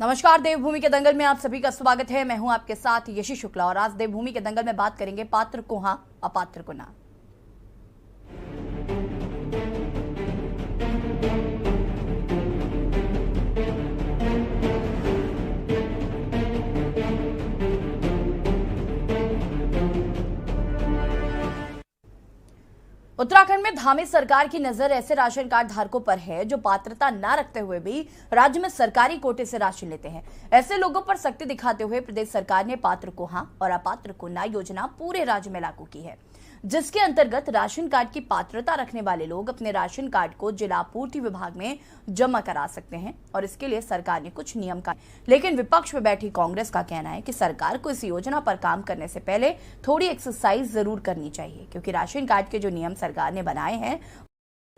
नमस्कार, देवभूमि के दंगल में आप सभी का स्वागत है। मैं हूं आपके साथ यशी शुक्ला और आज देवभूमि के दंगल में बात करेंगे पात्र को हां, अपात्र को ना। उत्तराखंड में धामी सरकार की नजर ऐसे राशन कार्ड धारकों पर है जो पात्रता न रखते हुए भी राज्य में सरकारी कोटे से राशन लेते हैं। ऐसे लोगों पर सख्ती दिखाते हुए प्रदेश सरकार ने पात्र को हां और अपात्र को ना योजना पूरे राज्य में लागू की है, जिसके अंतर्गत राशन कार्ड की पात्रता रखने वाले लोग अपने राशन कार्ड को जिला आपूर्ति विभाग में जमा करा सकते हैं और इसके लिए सरकार ने कुछ नियम का। लेकिन विपक्ष में बैठी कांग्रेस का कहना है कि सरकार को इस योजना पर काम करने से पहले थोड़ी एक्सरसाइज जरूर करनी चाहिए, क्योंकि राशन कार्ड के जो नियम सरकार ने बनाए हैं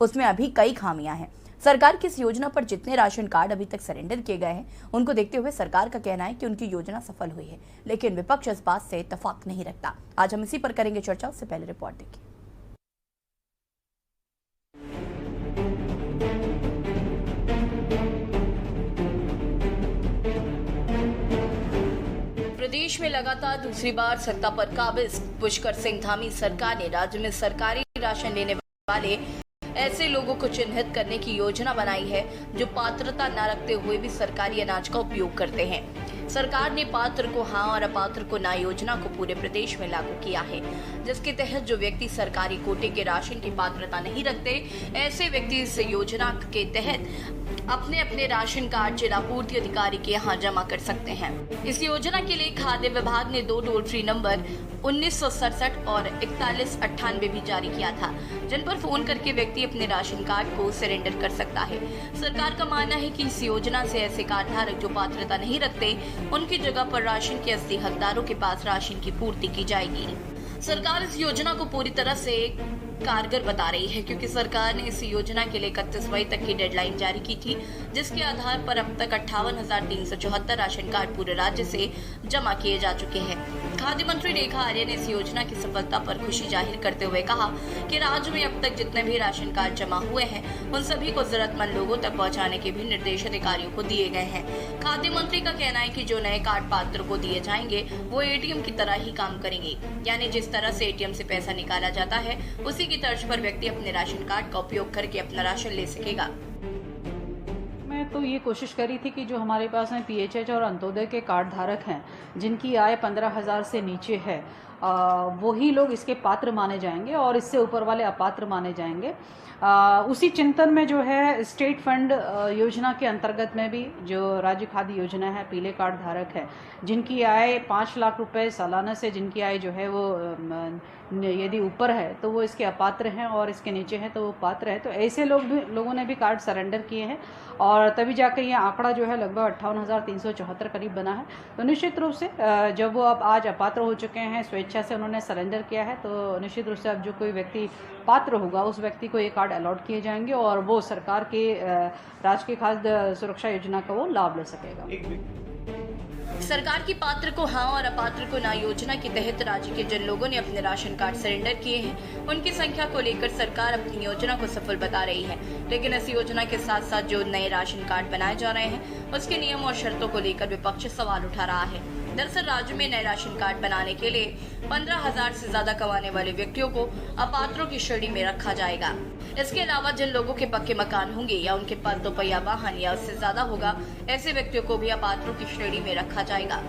उसमें अभी कई खामियां हैं। सरकार की इस योजना पर जितने राशन कार्ड अभी तक सरेंडर किए गए हैं उनको देखते हुए सरकार का कहना है कि उनकी योजना सफल हुई है, लेकिन विपक्ष इस बात से इत्तेफाक नहीं रखता। आज हम इसी पर करेंगे चर्चा। उससे पहले रिपोर्ट देखिए। प्रदेश में लगातार दूसरी बार सत्ता पर काबिज पुष्कर सिंह धामी सरकार ने राज्य में सरकारी राशन लेने वाले ऐसे लोगों को चिन्हित करने की योजना बनाई है जो पात्रता न रखते हुए भी सरकारी अनाज का उपयोग करते हैं। सरकार ने पात्र को हां और अपात्र को ना योजना को पूरे प्रदेश में लागू किया है, जिसके तहत जो व्यक्ति सरकारी कोटे के राशन की पात्रता नहीं रखते, ऐसे व्यक्ति इस योजना के तहत अपने अपने राशन कार्ड जिला आपूर्ति अधिकारी के यहाँ जमा कर सकते हैं। इस योजना के लिए खाद्य विभाग ने 2 टोल फ्री नंबर 1967 और 4198 भी जारी किया था, जिन पर फोन करके व्यक्ति अपने राशन कार्ड को सरेंडर कर सकता है। सरकार का मानना है कि इस योजना से ऐसे कार्ड धारक जो पात्रता नहीं रखते, उनकी जगह पर राशन के असली हकदारों के पास राशन की पूर्ति की जाएगी। सरकार इस योजना को पूरी तरह से कारगर बता रही है, क्योंकि सरकार ने इस योजना के लिए 31 मई तक की डेडलाइन जारी की थी, जिसके आधार पर अब तक 58,374 राशन कार्ड पूरे राज्य से जमा किए जा चुके हैं। खाद्य मंत्री रेखा आर्य ने इस योजना की सफलता पर खुशी जाहिर करते हुए कहा कि राज्य में अब तक जितने भी राशन कार्ड जमा हुए हैं उन सभी को जरूरतमंद लोगों तक पहुंचाने के भी निर्देश अधिकारियों को दिए गए हैं। खाद्य मंत्री का कहना है कि जो नए कार्ड पात्र को दिए जाएंगे वो एटीएम की तरह ही काम करेंगे, यानी जिस तरह से एटीएम से पैसा निकाला जाता है उसी की तर्ज पर व्यक्ति अपने राशन कार्ड का उपयोग करके अपना राशन ले सकेगा। मैं तो ये कोशिश करी थी कि जो हमारे पास में पीएचएच और अंत्योदय के कार्ड धारक हैं जिनकी आय 15,000 से नीचे है, वही लोग इसके पात्र माने जाएंगे और इससे ऊपर वाले अपात्र माने जाएंगे। उसी चिंतन में जो है स्टेट फंड योजना के अंतर्गत में भी जो राज्य खाद्य योजना है, पीले कार्ड धारक है जिनकी आय 5 लाख रुपए सालाना से जिनकी आय जो है वो यदि ऊपर है तो वो इसके अपात्र हैं और इसके नीचे है तो वो पात्र है। तो ऐसे लोगों ने भी कार्ड सरेंडर किए हैं और तभी जाकर ये आंकड़ा जो है लगभग 58,374 करीब बना है। तो निश्चित रूप से जब वो अब आज अपात्र हो चुके हैं, स्वेच्छा से उन्होंने सरेंडर किया है, तो निश्चित रूप से अब जो कोई व्यक्ति पात्र होगा उस व्यक्ति को ये कार्ड अलॉट किए जाएंगे और वो सरकार के राष्ट्रीय खाद्य सुरक्षा योजना का वो लाभ ले सकेगा। सरकार की पात्र को हां और अपात्र को ना योजना के तहत राज्य के जिन लोगों ने अपने राशन कार्ड सरेंडर किए हैं उनकी संख्या को लेकर सरकार अपनी योजना को सफल बता रही है, लेकिन इस योजना के साथ साथ जो नए राशन कार्ड बनाए जा रहे हैं उसके नियम और शर्तों को लेकर विपक्ष सवाल उठा रहा है। दरअसल राज्य में नए राशन कार्ड बनाने के लिए 15,000 से ज्यादा कमाने वाले व्यक्तियों को अपात्रों की श्रेणी में रखा जाएगा। इसके अलावा जिन लोगों के पक्के मकान होंगे या उनके पास 2 पहिया वाहन या उससे ज्यादा होगा, ऐसे व्यक्तियों को भी अपात्रों की श्रेणी में रखा जाएगा।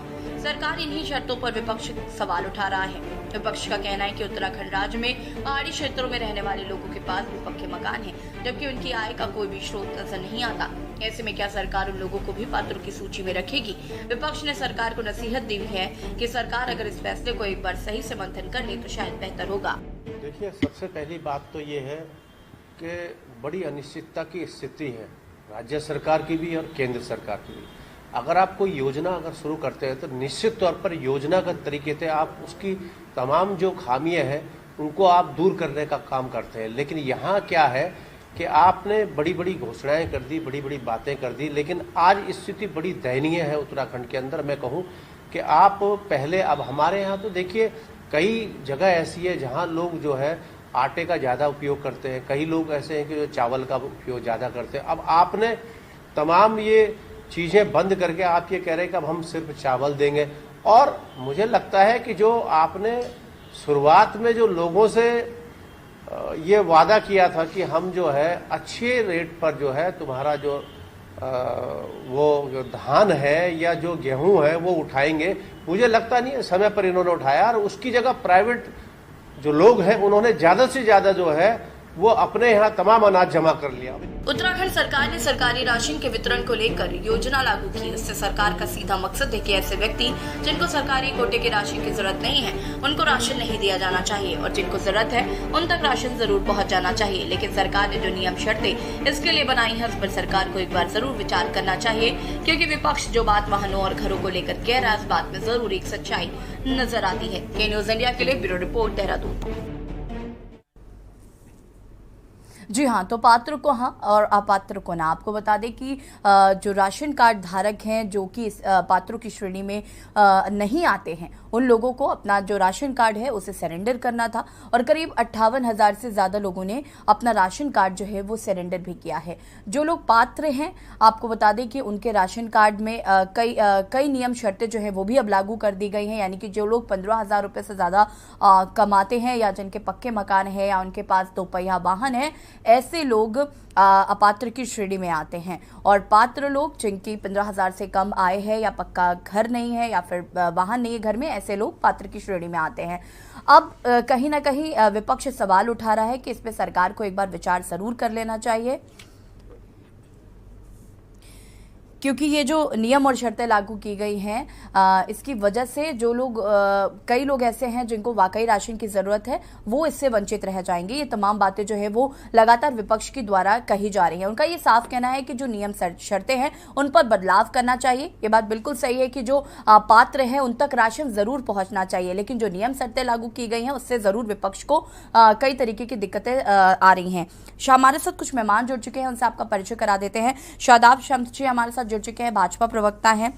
सरकार इन्हीं शर्तों पर विपक्ष सवाल उठा रहा है। विपक्ष का कहना है कि उत्तराखंड राज्य में पहाड़ी क्षेत्रों में रहने वाले लोगों के पास भी पक्के मकान हैं, जबकि उनकी आय का कोई भी स्रोत नजर नहीं आता। ऐसे में क्या सरकार उन लोगों को भी पात्रों की सूची में रखेगी? विपक्ष ने सरकार को नसीहत दी है कि सरकार अगर इस फैसले को एक बार सही से मंथन कर ले तो शायद बेहतर होगा। देखिए, सबसे पहली बात तो ये है कि बड़ी अनिश्चितता की स्थिति है राज्य सरकार की भी और केंद्र सरकार की भी। अगर आप कोई योजना अगर शुरू करते हैं तो निश्चित तौर पर योजनागत तरीके से आप उसकी तमाम जो खामियां हैं उनको आप दूर करने का काम करते हैं। लेकिन यहाँ क्या है कि आपने बड़ी बड़ी घोषणाएं कर दी, बड़ी बड़ी बातें कर दी, लेकिन आज स्थिति बड़ी दयनीय है उत्तराखंड के अंदर। मैं कहूँ कि आप पहले, अब हमारे यहाँ तो देखिए कई जगह ऐसी है जहाँ लोग जो है आटे का ज़्यादा उपयोग करते हैं, कई लोग ऐसे हैं कि जो चावल का उपयोग ज़्यादा करते हैं। अब आपने तमाम ये चीज़ें बंद करके आप ये कह रहे हैं कि अब हम सिर्फ चावल देंगे। और मुझे लगता है कि जो आपने शुरुआत में जो लोगों से ये वादा किया था कि हम जो है अच्छे रेट पर जो है तुम्हारा जो वो जो धान है या जो गेहूं है वो उठाएंगे, मुझे लगता नहीं है समय पर इन्होंने उठाया। और उसकी जगह प्राइवेट जो लोग हैं उन्होंने ज्यादा से ज्यादा जो है वो अपने यहाँ तमाम अनाज जमा कर लिया। उत्तराखंड सरकार ने सरकारी राशन के वितरण को लेकर योजना लागू की। इससे सरकार का सीधा मकसद है कि ऐसे व्यक्ति जिनको सरकारी कोटे के राशन की जरूरत नहीं है उनको राशन नहीं दिया जाना चाहिए और जिनको जरूरत है उन तक राशन जरूर पहुंच जाना चाहिए। लेकिन सरकार ने जो नियम शर्तें इसके लिए बनाई है उस पर सरकार को एक बार जरूर विचार करना चाहिए, क्योंकि विपक्ष जो बात वाहनों और घरों को लेकर कह रहा है इस बात में जरूर एक सच्चाई नजर आती है। के न्यूज इंडिया के लिए ब्यूरो रिपोर्ट, देहरादून। जी हाँ, तो पात्र को हाँ और अपात्र को ना। आपको बता दें कि जो राशन कार्ड धारक हैं जो कि पात्रों की श्रेणी में नहीं आते हैं उन लोगों को अपना जो राशन कार्ड है उसे सरेंडर करना था और करीब 58,000 से ज़्यादा लोगों ने अपना राशन कार्ड जो है वो सरेंडर भी किया है। जो लोग पात्र हैं आपको बता दें कि उनके राशन कार्ड में कई नियम शर्तें जो है वो भी अब लागू कर दी गई हैं। यानी कि जो लोग 15,000 रुपये से ज़्यादा कमाते हैं या जिनके पक्के मकान है या उनके पास दोपहिया वाहन है, ऐसे लोग अपात्र की श्रेणी में आते हैं। और पात्र लोग जिनकी 15,000 से कम आय है या पक्का घर नहीं है या फिर वाहन नहीं है घर में, ऐसे लोग पात्र की श्रेणी में आते हैं। अब कहीं ना कहीं विपक्ष सवाल उठा रहा है कि इस पे सरकार को एक बार विचार जरूर कर लेना चाहिए, क्योंकि ये जो नियम और शर्तें लागू की गई हैं इसकी वजह से जो लोग कई लोग ऐसे हैं जिनको वाकई राशन की ज़रूरत है वो इससे वंचित रह जाएंगे। ये तमाम बातें जो है वो लगातार विपक्ष के द्वारा कही जा रही हैं। उनका ये साफ कहना है कि जो नियम शर्तें हैं उन पर बदलाव करना चाहिए। ये बात बिल्कुल सही है कि जो पात्र हैं उन तक राशन ज़रूर पहुँचना चाहिए, लेकिन जो नियम शर्तें लागू की गई हैं उससे ज़रूर विपक्ष को कई तरीके की दिक्कतें आ रही हैं। हमारे साथ कुछ मेहमान जुड़ चुके हैं, उनसे आपका परिचय करा देते हैं। शादाब शम्स जी हमारे साथ जुड़ चुके हैं, भाजपा प्रवक्ता हैं।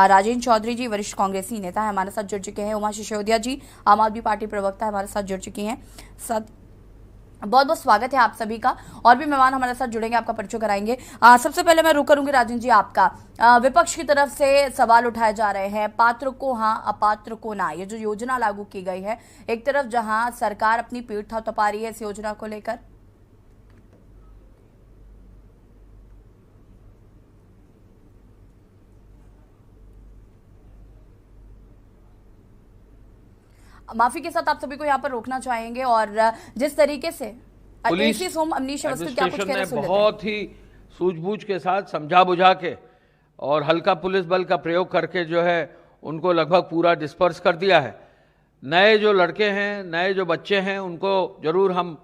राजेंद्र चौधरी जी वरिष्ठ कांग्रेसी नेता है, हमारे साथ जुड़ चुके हैं। उमा सिसोदिया जी आम आदमी पार्टी प्रवक्ता हमारे साथ जुड़ चुकी हैं। बहुत बहुत स्वागत है आप सभी का। और भी मेहमान हमारे साथ जुड़ेंगे, आपका परिचय कराएंगे। सबसे पहले मैं रुक करूंगी राजेंद्र जी आपका। विपक्ष की तरफ से सवाल उठाए जा रहे हैं, पात्र को हाँ अपात्र को ना। ये जो योजना लागू की गई है, एक तरफ जहां सरकार अपनी पीठ थपथपा रही है इस योजना को लेकर, माफी के साथ आप सभी को यहाँ पर रोकना चाहेंगे। और जिस तरीके से पुलिस एडमिनिस्ट्रेशन ने बहुत ही सूझबूझ के साथ समझा बुझा के और हल्का पुलिस बल का प्रयोग करके जो है उनको लगभग पूरा डिस्पर्स कर दिया है। नए जो लड़के हैं, नए जो बच्चे हैं, उनको जरूर हम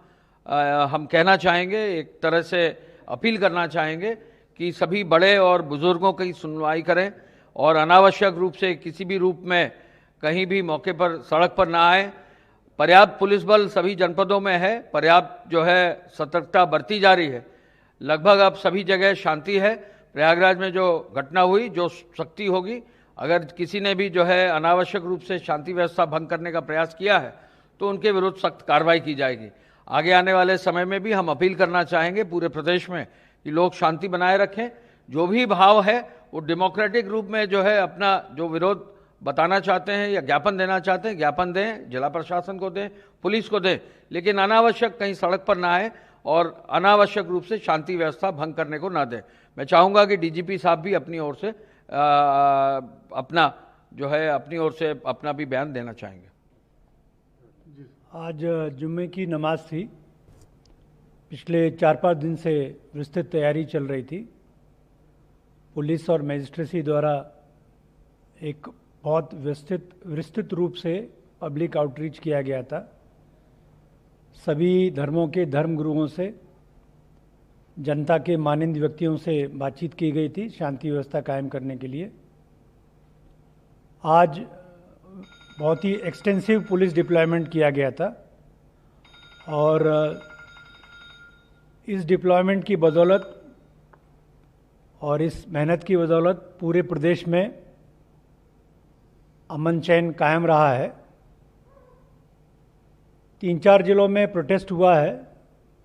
कहना चाहेंगे, एक तरह से अपील करना चाहेंगे कि सभी बड़े और बुजुर्गों की सुनवाई करें और अनावश्यक रूप से किसी भी रूप में कहीं भी मौके पर सड़क पर ना आए। पर्याप्त पुलिस बल सभी जनपदों में है, पर्याप्त जो है सतर्कता बरती जा रही है। लगभग अब सभी जगह शांति है। प्रयागराज में जो घटना हुई, जो सख्ती होगी, अगर किसी ने भी जो है अनावश्यक रूप से शांति व्यवस्था भंग करने का प्रयास किया है तो उनके विरुद्ध सख्त कार्रवाई की जाएगी। आगे आने वाले समय में भी हम अपील करना चाहेंगे पूरे प्रदेश में कि लोग शांति बनाए रखें। जो भी भाव है वो डेमोक्रेटिक रूप में जो है अपना जो विरोध बताना चाहते हैं या ज्ञापन देना चाहते हैं, ज्ञापन दें, जिला प्रशासन को दें, पुलिस को दें, लेकिन अनावश्यक कहीं सड़क पर ना आए और अनावश्यक रूप से शांति व्यवस्था भंग करने को ना दें। मैं चाहूँगा कि डीजीपी साहब भी अपनी ओर से अपना भी बयान देना चाहेंगे। आज जुम्मे की नमाज थी। पिछले 4-5 दिन से विस्तृत तैयारी चल रही थी। पुलिस और मजिस्ट्रेसी द्वारा एक बहुत विस्तृत रूप से पब्लिक आउटरीच किया गया था। सभी धर्मों के धर्म गुरुओं से, जनता के माननीय व्यक्तियों से बातचीत की गई थी शांति व्यवस्था कायम करने के लिए। आज बहुत ही एक्सटेंसिव पुलिस डिप्लॉयमेंट किया गया था और इस डिप्लॉयमेंट की बदौलत और इस मेहनत की बदौलत पूरे प्रदेश में अमन चैन कायम रहा है। 3-4 जिलों में प्रोटेस्ट हुआ है,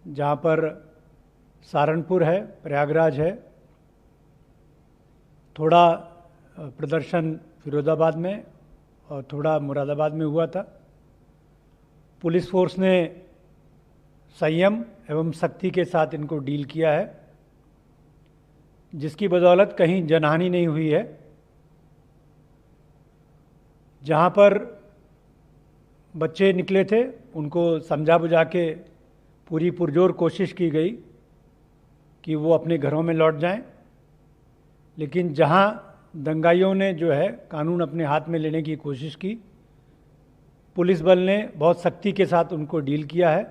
जहां पर सहारनपुर है, प्रयागराज है, थोड़ा प्रदर्शन फिरोजाबाद में और थोड़ा मुरादाबाद में हुआ था। पुलिस फोर्स ने संयम एवं सख्ती के साथ इनको डील किया है, जिसकी बदौलत कहीं जनहानि नहीं हुई है। जहाँ पर बच्चे निकले थे उनको समझा बुझा के पूरी पुरजोर कोशिश की गई कि वो अपने घरों में लौट जाएं, लेकिन जहाँ दंगाइयों ने जो है कानून अपने हाथ में लेने की कोशिश की, पुलिस बल ने बहुत सख्ती के साथ उनको डील किया है।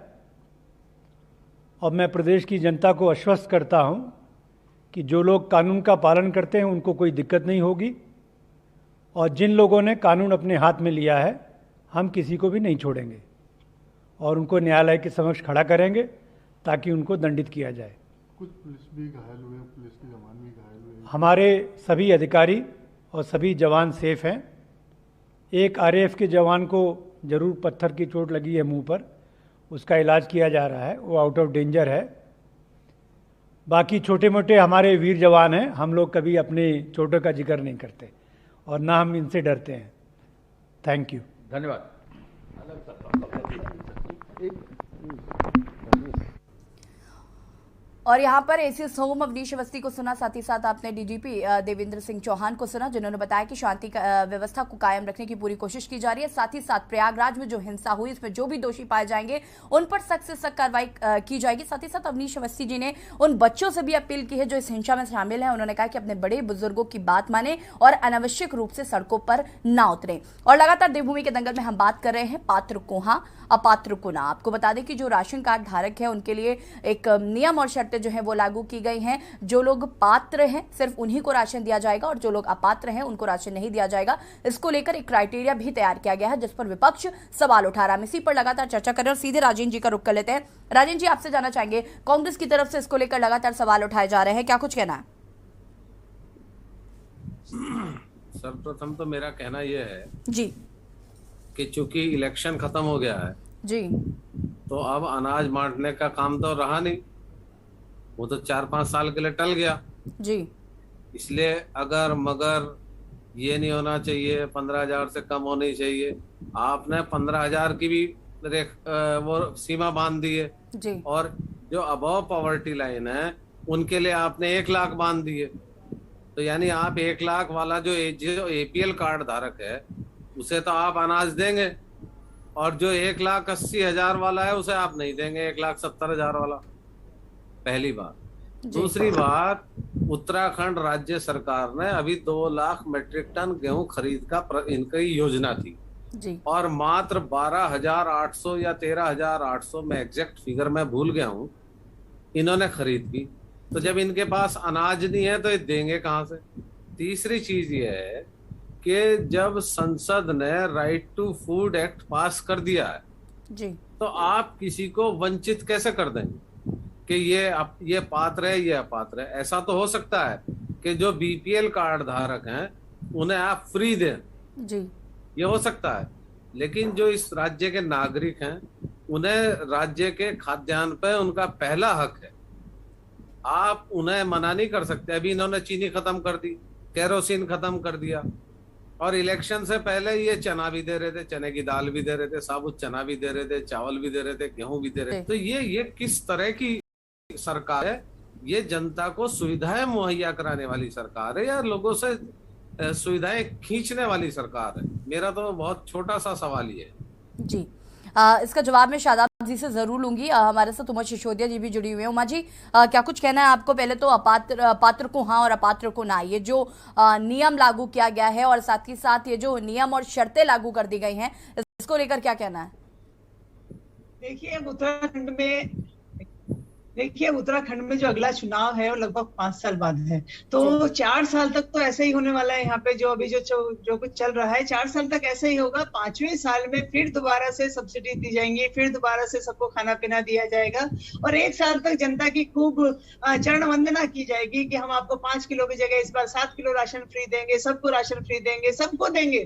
और मैं प्रदेश की जनता को आश्वस्त करता हूं कि जो लोग कानून का पालन करते हैं उनको कोई दिक्कत नहीं होगी, और जिन लोगों ने कानून अपने हाथ में लिया है हम किसी को भी नहीं छोड़ेंगे और उनको न्यायालय के समक्ष खड़ा करेंगे ताकि उनको दंडित किया जाए। कुछ पुलिस भी घायल हुए, पुलिस के जवान भी घायल हुए। हमारे सभी अधिकारी और सभी जवान सेफ हैं। एक आरएएफ के जवान को जरूर पत्थर की चोट लगी है मुंह पर, उसका इलाज किया जा रहा है, वो आउट ऑफ डेंजर है। बाकी छोटे मोटे हमारे वीर जवान हैं, हम लोग कभी अपने चोटों का जिक्र नहीं करते और ना हम इनसे डरते हैं। Thank you. धन्यवाद। और यहाँ पर एसीएस होम अवनीश अवस्थी को सुना, साथ ही साथ आपने डीजीपी देवेंद्र सिंह चौहान को सुना, जिन्होंने बताया कि शांति व्यवस्था को कायम रखने की पूरी कोशिश की जा रही है। साथ ही साथ प्रयागराज में जो हिंसा हुई इसमें जो भी दोषी पाए जाएंगे उन पर सख्त से सख्त कार्रवाई की जाएगी। साथ ही साथ अवनीश अवस्थी जी ने उन बच्चों से भी अपील की है जो इस हिंसा में शामिल हैं। उन्होंने कहा कि अपने बड़े बुजुर्गों की बात माने और अनावश्यक रूप से सड़कों पर ना उतरे। और लगातार देवभूमि के दंगल में हम बात कर रहे हैं पात्र को हाँ अपात्र को ना। आपको बता दें कि जो राशन कार्ड धारक है उनके लिए एक नियम और शर्तें जो है वो लागू की गई हैं। जो लोग पात्र हैं सिर्फ उन्हीं को राशन दिया जाएगा और जो लोग अपात्र हैं उनको राशन नहीं दिया जाएगा। इसको लेकर एक क्राइटेरिया भी तैयार किया गया है जिस पर विपक्ष सवाल उठा रहा है। हम इसी पर लगातार चर्चा कर रहे हैं और सीधे राजेंद्र जी का रुख कर लेते हैं। राजेंद्र जी, आपसे जानना चाहेंगे, कांग्रेस की तरफ से इसको लेकर लगातार सवाल उठाए जा रहे हैं, क्या कुछ कहना है? सर्वप्रथम तो मेरा कहना यह है जी कि चूंकि इलेक्शन खत्म हो गया है जी, तो अब अनाज बांटने का काम तो रहा नहीं, वो तो 4-5 साल के लिए टल गया जी। इसलिए अगर मगर ये नहीं होना चाहिए, 15,000 से कम होनी चाहिए। आपने 15,000 की भी वो सीमा बांध दी है जी। और जो अबव पॉवर्टी लाइन है उनके लिए आपने 1 लाख बांध दिए। तो यानी आप 1 लाख वाला जो एपीएल कार्ड धारक है उसे तो आप अनाज देंगे, और जो 1,80,000 वाला है उसे आप नहीं देंगे, 1,70,000 वाला। पहली बात। दूसरी बात, उत्तराखंड राज्य सरकार ने अभी 2 लाख मेट्रिक टन गेहूं खरीद का इनकी योजना थी जी। और मात्र 12,800 या 13,800 में एग्जैक्ट फिगर मैं भूल गया हूं, इन्होंने खरीद की। तो जब इनके पास अनाज नहीं है तो ये देंगे कहां से? तीसरी चीज ये है कि जब संसद ने right to food act pass कर दिया है जी, तो आप किसी को वंचित कैसे कर देंगे कि ये पात्र है, ये अपात्र है? ऐसा तो हो सकता है कि जो बीपीएल कार्ड धारक हैं उन्हें आप फ्री दें जी, ये हो सकता है, लेकिन जो इस राज्य के नागरिक हैं उन्हें राज्य के खाद्यान्न पे उनका पहला हक है। आप उन्हें मना नहीं कर सकते। अभी इन्होंने चीनी खत्म कर दी, केरोसिन खत्म कर दिया, और इलेक्शन से पहले ये चना भी दे रहे थे, चने की दाल भी दे रहे थे, साबुत चना भी दे रहे थे, चावल भी दे रहे थे, गेहूं भी दे रहे थे। तो ये किस तरह की सरकार है? ये जनता को सुविधाएं मुहैया कराने वाली सरकार है या लोगों से सुविधाएं खींचने वाली सरकार है? मेरा तो बहुत छोटा सा सवाल ये है जी। इसका जवाब मैं शादाब जी से जरूर लूंगी। हमारे साथ उमा सिसोदिया जी भी जुड़ी हुई है। उमा जी, क्या कुछ कहना है आपको? पहले तो पात्र को हाँ और अपात्र को ना, ये जो नियम लागू किया गया है और साथ ही साथ ये जो नियम और शर्तें लागू कर दी गई हैं, इसको लेकर क्या कहना है? देखिए उत्तराखंड में जो अगला चुनाव है वो लगभग 5 साल बाद है, तो 4 साल तक तो ऐसे ही होने वाला है। यहाँ पे जो अभी जो कुछ चल रहा है 4 साल तक ऐसे ही होगा। 5वें साल में फिर दोबारा से सब्सिडी दी जाएंगी, फिर दोबारा से सबको खाना पीना दिया जाएगा और 1 साल तक जनता की खूब चरण वंदना की जाएगी कि हम आपको 5 किलो की जगह इस बार 7 किलो राशन फ्री देंगे, सबको राशन फ्री देंगे, सबको देंगे।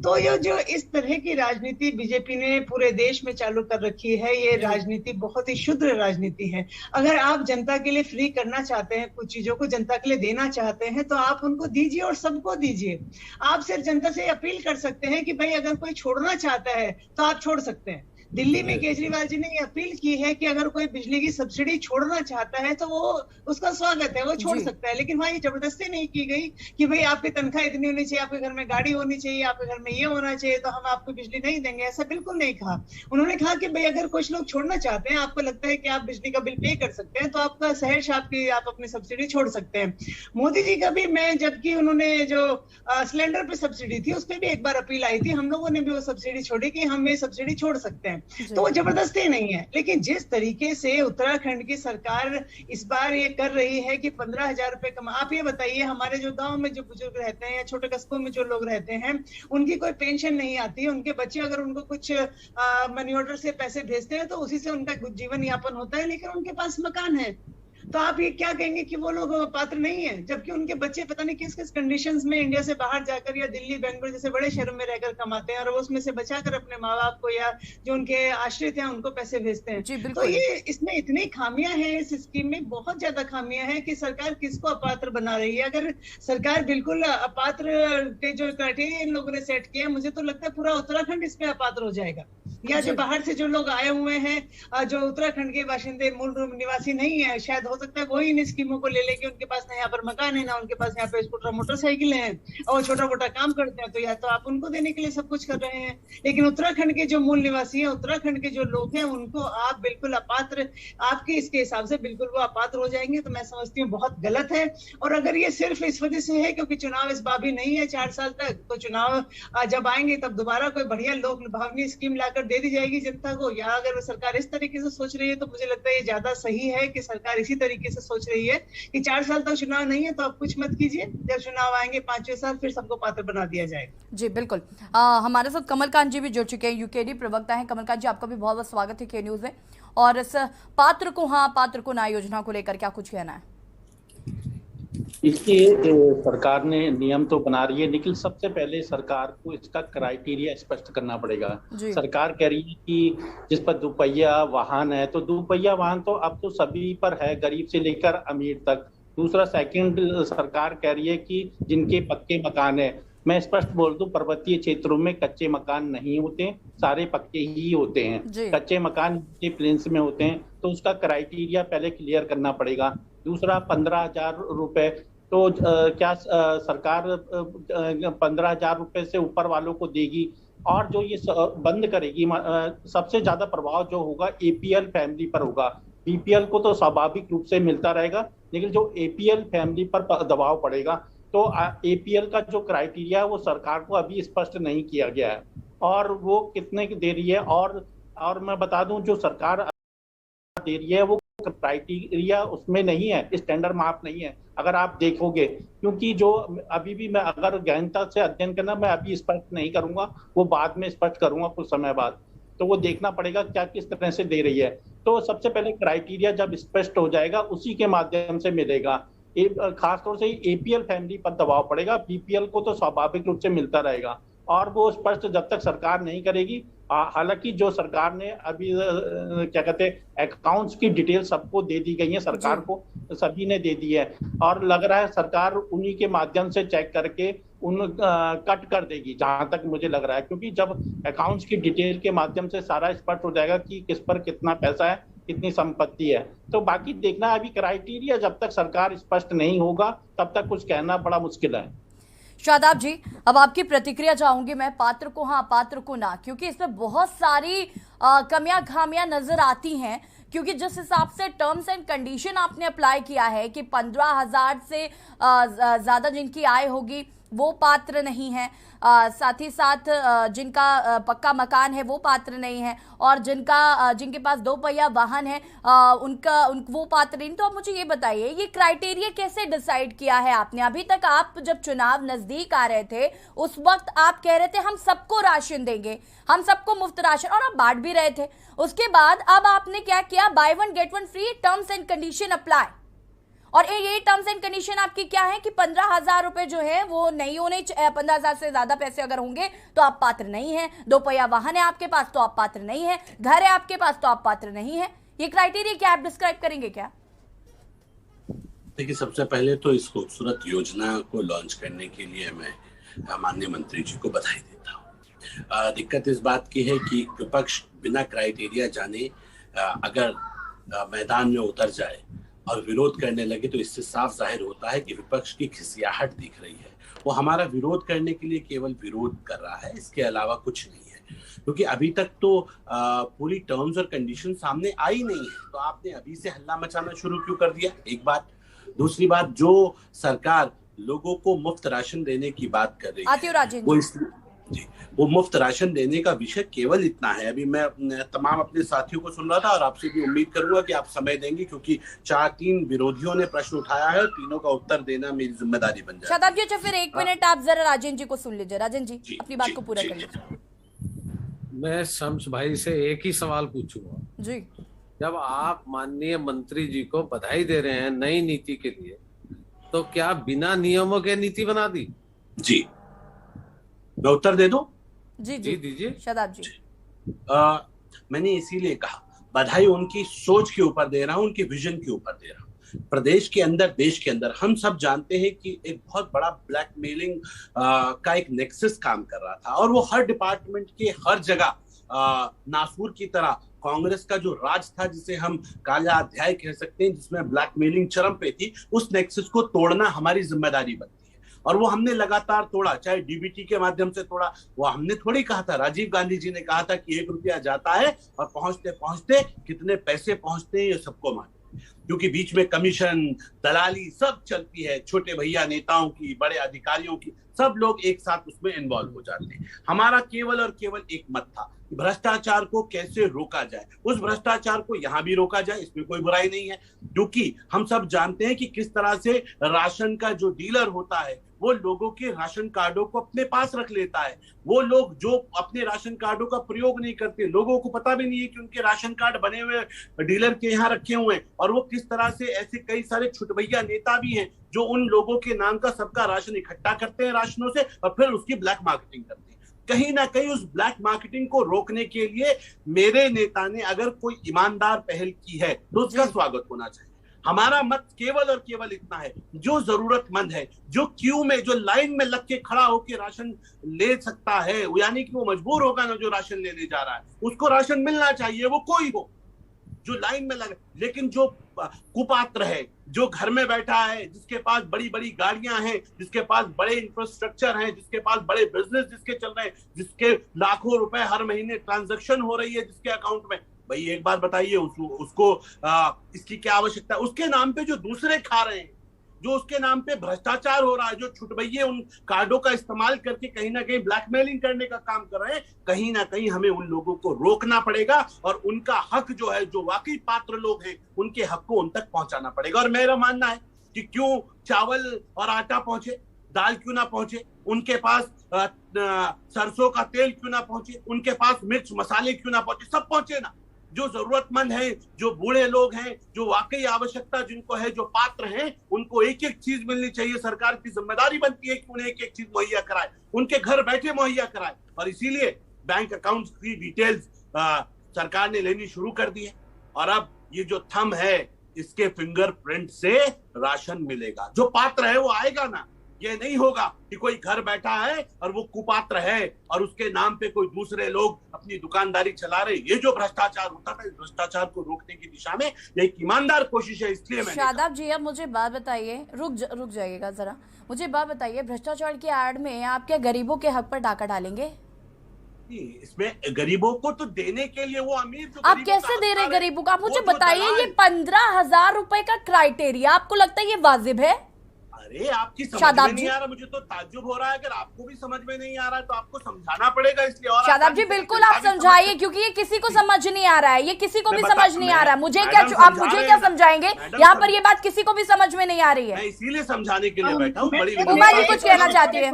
तो ये जो इस तरह की राजनीति बीजेपी ने पूरे देश में चालू कर रखी है, ये राजनीति बहुत ही शुद्र राजनीति है। अगर आप जनता के लिए फ्री करना चाहते हैं, कुछ चीजों को जनता के लिए देना चाहते हैं, तो आप उनको दीजिए और सबको दीजिए। आप सिर्फ जनता से अपील कर सकते हैं कि भाई अगर कोई छोड़ना चाहता है तो आप छोड़ सकते हैं। दिल्ली में केजरीवाल जी ने ये अपील की है कि अगर कोई बिजली की सब्सिडी छोड़ना चाहता है तो वो उसका स्वागत है, वो छोड़ सकता है। लेकिन वहां ये जबरदस्ती नहीं की गई कि भाई आपकी तनख्वाह इतनी होनी चाहिए, आपके घर में गाड़ी होनी चाहिए, आपके घर में ये होना चाहिए, तो हम आपको बिजली नहीं देंगे। ऐसा बिल्कुल नहीं कहा। उन्होंने कहा कि भाई अगर कुछ लोग छोड़ना चाहते हैं, आपको लगता है कि आप बिजली का बिल पे कर सकते हैं, तो आपका सहर्ष आप अपनी सब्सिडी छोड़ सकते हैं। मोदी जी का भी मैं, जबकि उन्होंने जो सिलेंडर पे सब्सिडी थी उस पर भी एक बार अपील आई थी, हम लोगों ने भी वो सब्सिडी छोड़ी कि हम ये सब्सिडी छोड़ सकते हैं। तो वो जबरदस्ती नहीं है। लेकिन जिस तरीके से उत्तराखंड की सरकार इस बार ये कर रही है कि 15,000 रुपए कमा, आप ये बताइए हमारे जो गांव में जो बुजुर्ग रहते हैं या छोटे कस्बों में जो लोग रहते हैं, उनकी कोई पेंशन नहीं आती है। उनके बच्चे अगर उनको कुछ मनी ऑर्डर से पैसे भेजते हैं तो उसी से उनका जीवन यापन होता है, लेकिन उनके पास मकान है। तो आप ये क्या कहेंगे कि वो लोग पात्र नहीं है, जबकि उनके बच्चे पता नहीं किस किस कंडीशंस में इंडिया से बाहर जाकर या दिल्ली बेंगलोर जैसे बड़े शहरों में रहकर कमाते हैं और वो उसमें से बचाकर अपने माँ बाप को या जो उनके आश्रित हैं उनको पैसे भेजते हैं। तो ये इसमें इतनी खामियां हैं, इस स्कीम में बहुत ज्यादा खामियां हैं कि सरकार किसको अपात्र बना रही है। अगर सरकार बिल्कुल अपात्र के जो क्राइटेरिया इन लोगों ने सेट किया, मुझे तो लगता है पूरा उत्तराखंड इसमें अपात्र हो जाएगा। या जो बाहर से जो लोग आए हुए हैं, जो उत्तराखंड के बाशिंदे मूल रूप निवासी नहीं है, शायद हो सकता है वही इन स्कीमों को ले लेके उनके पास ना यहाँ पर मकान है, ना उनके पास यहाँ पे स्कूटर मोटरसाइकिल हैं और छोटा मोटा काम करते हैं, तो या तो आप उनको देने के लिए सब कुछ कर रहे हैं। लेकिन उत्तराखंड के जो मूल निवासी हैं, उत्तराखंड के जो लोग हैं, उनको आप बिल्कुल अपात्र, आपके इसके हिसाब से बिल्कुल वो अपात्र हो जाएंगे। तो मैं समझती हूँ बहुत गलत है। और अगर ये सिर्फ इस वजह से है क्योंकि चुनाव इस बार भी नहीं है 4 साल तक, तो चुनाव जब आएंगे तब दोबारा कोई बढ़िया लोक लुभावनी स्कीम लाकर दे दी जाएगी जनता को, या अगर सरकार इस तरीके से सोच रही है तो मुझे लगता है ये ज्यादा सही है कि सरकार इसी तरीके से सोच रही है कि 4 साल तक चुनाव नहीं है तो आप कुछ मत कीजिए, जब चुनाव आएंगे 5वें साल फिर सबको पात्र बना दिया जाएगा। जी बिल्कुल। हमारे साथ कमलकांत जी भी जुड़ चुके हैं, यूकेडी प्रवक्ता हैं। कमलकांत जी, आपका भी बहुत बहुत स्वागत है के न्यूज में। और इस पात्र को हाँ पात्र को ना योजना को लेकर क्या कुछ कहना है? इसलिए सरकार ने नियम तो बना रही है, लेकिन सबसे पहले सरकार को इसका क्राइटेरिया स्पष्ट करना पड़ेगा। सरकार कह रही है कि जिस पर दुपहिया वाहन है, तो दुपहिया वाहन तो अब तो सभी पर है, गरीब से लेकर अमीर तक। दूसरा सेकंड, सरकार कह रही है कि जिनके पक्के मकान है, मैं स्पष्ट बोल दूं, पर्वतीय क्षेत्रों में कच्चे मकान नहीं होते, सारे पक्के ही होते हैं। कच्चे मकान प्लेन्स में होते हैं, तो उसका क्राइटेरिया पहले क्लियर करना पड़ेगा। दूसरा, 15,000 रुपए, तो क्या सरकार 15,000 रुपए से ऊपर वालों को देगी? और जो ये बंद करेगी, सबसे ज्यादा प्रभाव जो होगा एपीएल फैमिली पर होगा। बीपीएल को तो स्वाभाविक रूप से मिलता रहेगा, लेकिन जो एपीएल फैमिली पर दबाव पड़ेगा, तो एपीएल का जो क्राइटेरिया है वो सरकार को अभी स्पष्ट नहीं किया गया है, और वो कितने की दे रही है। और मैं बता दूं, जो सरकार दे रही है वो क्राइटेरिया उसमें नहीं है, स्टैंडर्ड माप नहीं है, अगर आप देखोगे। क्योंकि जो अभी भी मैं अगर गहनता से अध्ययन करना, मैं अभी स्पष्ट नहीं करूंगा, वो बाद में स्पष्ट करूंगा कुछ समय बाद। तो वो देखना पड़ेगा क्या किस तरह से दे रही है। तो सबसे पहले क्राइटेरिया जब स्पष्ट हो जाएगा, उसी के माध्यम से मिलेगा। खासतौर से एपीएल फैमिली पर दबाव पड़ेगा, बीपीएल को तो स्वाभाविक रूप से मिलता रहेगा। और वो स्पष्ट जब तक सरकार नहीं करेगी, हालांकि जो सरकार ने अभी क्या कहते हैं, अकाउंट्स की डिटेल सबको दे दी गई है, सरकार को सभी ने दे दी है, और लग रहा है सरकार उन्हीं के माध्यम से चेक करके कट कर देगी, जहां तक मुझे लग रहा है। क्योंकि जब अकाउंट्स की डिटेल के माध्यम से सारा स्पष्ट हो जाएगा कि किस पर कितना पैसा है, कितनी संपत्ति है, तो बाकी देखना है। अभी क्राइटेरिया जब तक सरकार स्पष्ट नहीं होगा तब तक कुछ कहना बड़ा मुश्किल है। शादाब जी, अब आपकी प्रतिक्रिया चाहूंगी मैं, पात्र को हाँ पात्र को ना, क्योंकि इसमें बहुत सारी कमियां खामियां नजर आती हैं। क्योंकि जिस हिसाब से टर्म्स एंड कंडीशन आपने अप्लाई किया है कि 15,000 से ज्यादा जिनकी आय होगी वो पात्र नहीं है, साथ ही साथ जिनका पक्का मकान है वो पात्र नहीं है, और जिनके पास 2 पहिया वाहन है वो पात्र नहीं। तो आप मुझे ये बताइए, ये क्राइटेरिया कैसे डिसाइड किया है आपने? अभी तक आप जब चुनाव नजदीक आ रहे थे उस वक्त आप कह रहे थे हम सबको राशन देंगे, हम सबको मुफ्त राशन, और आप बांट भी रहे थे। उसके बाद अब आपने क्या किया? Buy 1 get 1 free, terms and condition apply. और ये टर्म्स एंड कंडीशन आपकी क्या है कि 15,000 रुपए जो है वो नहीं होने, 15,000 से ज्यादा पैसे अगर होंगे तो आप पात्र नहीं है, 2 पहिया वाहन है आपके पास तो आप पात्र नहीं है, घर है आपके पास तो आप पात्र नहीं है। ये क्राइटेरिया क्या आप डिस्क्राइब करेंगे क्या? देखिए, सबसे पहले तो इस खूबसूरत योजना को लॉन्च करने के लिए मैं माननीय मंत्री जी को बधाई देता हूँ। दिक्कत इस बात की है कि विपक्ष बिना क्राइटेरिया जाने अगर मैदान में उतर जाए और विरोध करने लगे तो इससे साफ जाहिर होता है कि विपक्ष की खिसियाहट दिख रही है। वो हमारा विरोध करने के लिए केवल विरोध कर रहा है, इसके अलावा कुछ नहीं है, क्योंकि अभी तक तो पूरी टर्म्स और कंडीशन सामने आई नहीं है। तो आपने अभी से हल्ला मचाना शुरू क्यों कर दिया? एक बात। दूसरी बात, जो सरकार लोगों को मुफ्त राशन देने की बात कर रही है, वो मुफ्त राशन देने का विषय केवल इतना है। अभी मैं तमाम अपने साथियों को सुन रहा था और आपसे भी उम्मीद करूंगा कि आप समय देंगे, क्योंकि 4-3 विरोधियों ने प्रश्न उठाया है और तीनों का उत्तर देना मेरी जिम्मेदारी बन जाए। शादाब जी, अच्छा फिर 1 मिनट आप जरा राजेंद्र जी को सुन लीजिए। राजेंद्र जी अपनी बात को पूरा कर लीजिए। मैं शम्स भाई से एक ही सवाल पूछूंगा जी। जब आप माननीय मंत्री जी को बधाई दे रहे हैं नई नीति के लिए, तो क्या बिना नियमों के नीति बना दी? जी, मैं उत्तर दे दूं? जी दीजिए शादाब जी। मैंने इसीलिए कहा बधाई उनकी सोच के ऊपर दे रहा हूं, उनके विजन के ऊपर दे रहा हूं। प्रदेश के अंदर, देश के अंदर हम सब जानते हैं कि एक बहुत बड़ा ब्लैकमेलिंग का एक नेक्सस काम कर रहा था और वो हर डिपार्टमेंट के हर जगह नासूर की तरह कांग्रेस का जो राज था, जिसे हम काला अध्याय कह सकते हैं, जिसमें ब्लैकमेलिंग चरम पे थी, उस नेक्सस को तोड़ना हमारी जिम्मेदारी बनती है और वो हमने लगातार तोड़ा। चाहे डीबीटी के माध्यम से तोड़ा, वो हमने थोड़ी कहा था, राजीव गांधी जी ने कहा था कि 1 रुपया जाता है और पहुंचते पहुंचते कितने पैसे पहुंचते हैं ये सबको मालूम, क्योंकि बीच में कमीशन, दलाली सब चलती है, छोटे भैया नेताओं की, बड़े अधिकारियों की, सब लोग एक साथ उसमें इन्वॉल्व हो जाते हैं। हमारा केवल और केवल एक मत था, भ्रष्टाचार को कैसे रोका जाए। उस भ्रष्टाचार को यहाँ भी रोका जाए, इसमें कोई बुराई नहीं है, क्योंकि हम सब जानते हैं कि किस तरह से राशन का जो डीलर होता है वो लोगों के राशन कार्डों को अपने पास रख लेता है। वो लोग जो अपने राशन कार्डों का प्रयोग नहीं करते, लोगों को पता भी नहीं है कि उनके राशन कार्ड बने हुए डीलर के यहाँ रखे हुए हैं, और वो किस तरह से ऐसे कई सारे छुटभैया नेता भी हैं जो उन लोगों के नाम का सबका राशन इकट्ठा करते हैं राशनों से और फिर उसकी ब्लैक मार्केटिंग करते हैं। कहीं ना कहीं उस ब्लैक मार्केटिंग को रोकने के लिए मेरे नेता ने अगर कोई ईमानदार पहल की है तो उसका स्वागत होना चाहिए। हमारा मत केवल और केवल इतना है, जो जरूरतमंद है, जो क्यू में, जो लाइन में लग के खड़ा होकर राशन ले सकता है, यानी कि वो मजबूर होगा ना जो राशन लेने जा रहा है, उसको राशन मिलना चाहिए, वो कोई हो जो लाइन में लगे। लेकिन जो कुपात्र है, जो घर में बैठा है, जिसके पास बड़ी बड़ी गाड़ियां हैं, जिसके पास बड़े इंफ्रास्ट्रक्चर हैं, जिसके पास बड़े बिजनेस जिसके चल रहे हैं, जिसके लाखों रुपए हर महीने ट्रांजैक्शन हो रही है जिसके अकाउंट में, भाई एक बात बताइए उसको इसकी क्या आवश्यकता है? उसके नाम पे जो दूसरे खा रहे हैं, जो उसके नाम पे भ्रष्टाचार हो रहा है, जो छुटभैये उन कार्डों का इस्तेमाल करके कहीं ना कहीं ब्लैकमेलिंग करने का काम कर रहे हैं, कहीं ना कहीं हमें उन लोगों को रोकना पड़ेगा और उनका हक जो है, जो वाकई पात्र लोग हैं, उनके हक को उन तक पहुंचाना पड़ेगा। और मेरा मानना है कि क्यों चावल और आटा पहुंचे, दाल क्यों ना पहुंचे, उनके पास सरसों का तेल क्यों ना पहुंचे, उनके पास मिर्च मसाले क्यों ना पहुंचे, सब पहुंचे ना। जो जरूरतमंद हैं, जो बूढ़े लोग हैं, जो वाकई आवश्यकता जिनको है, जो पात्र हैं, उनको एक एक चीज मिलनी चाहिए। सरकार की जिम्मेदारी बनती है कि उन्हें एक एक चीज मुहैया कराए, उनके घर बैठे मुहैया कराए। और इसीलिए बैंक अकाउंट की डिटेल्स सरकार ने लेनी शुरू कर दी है और अब ये जो थंब है, इसके फिंगरप्रिंट से राशन मिलेगा। जो पात्र है वो आएगा ना, ये नहीं होगा कि कोई घर बैठा है और वो कुपात्र है और उसके नाम पे कोई दूसरे लोग अपनी दुकानदारी चला रहे। ये जो भ्रष्टाचार होता था, इस भ्रष्टाचार को रोकने की दिशा में एक ईमानदार कोशिश है। इसलिए मैं शादाब जी, अब मुझे बात बताइए, रुक जाइएगा जरा, मुझे बात बताइए, भ्रष्टाचार की आड़ में आप क्या गरीबों के हक पर डाका डालेंगे? इसमें गरीबों को तो देने के लिए वो अमीर, आप कैसे दे रहे गरीबों को? आप मुझे बताइए, ये 15,000 रुपए का क्राइटेरिया आपको लगता है ये वाजिब है? अरे आपकी समझ में नहीं आ रहा, मुझे तो ताज्जुब हो रहा है। अगर आपको भी समझ में नहीं आ रहा है तो आपको समझाना पड़ेगा। इसलिए और शादाब जी बिल्कुल आप समझाइए, क्योंकि ये किसी को समझ नहीं आ रहा है, ये किसी को भी समझ नहीं आ रहा है। मुझे क्या, आप मुझे क्या समझाएंगे? यहाँ पर ये बात किसी को भी समझ में नहीं आ रही है। मैं इसीलिए समझाने के लिए बैठा हूँ। उमा जी कुछ कहना चाहती है?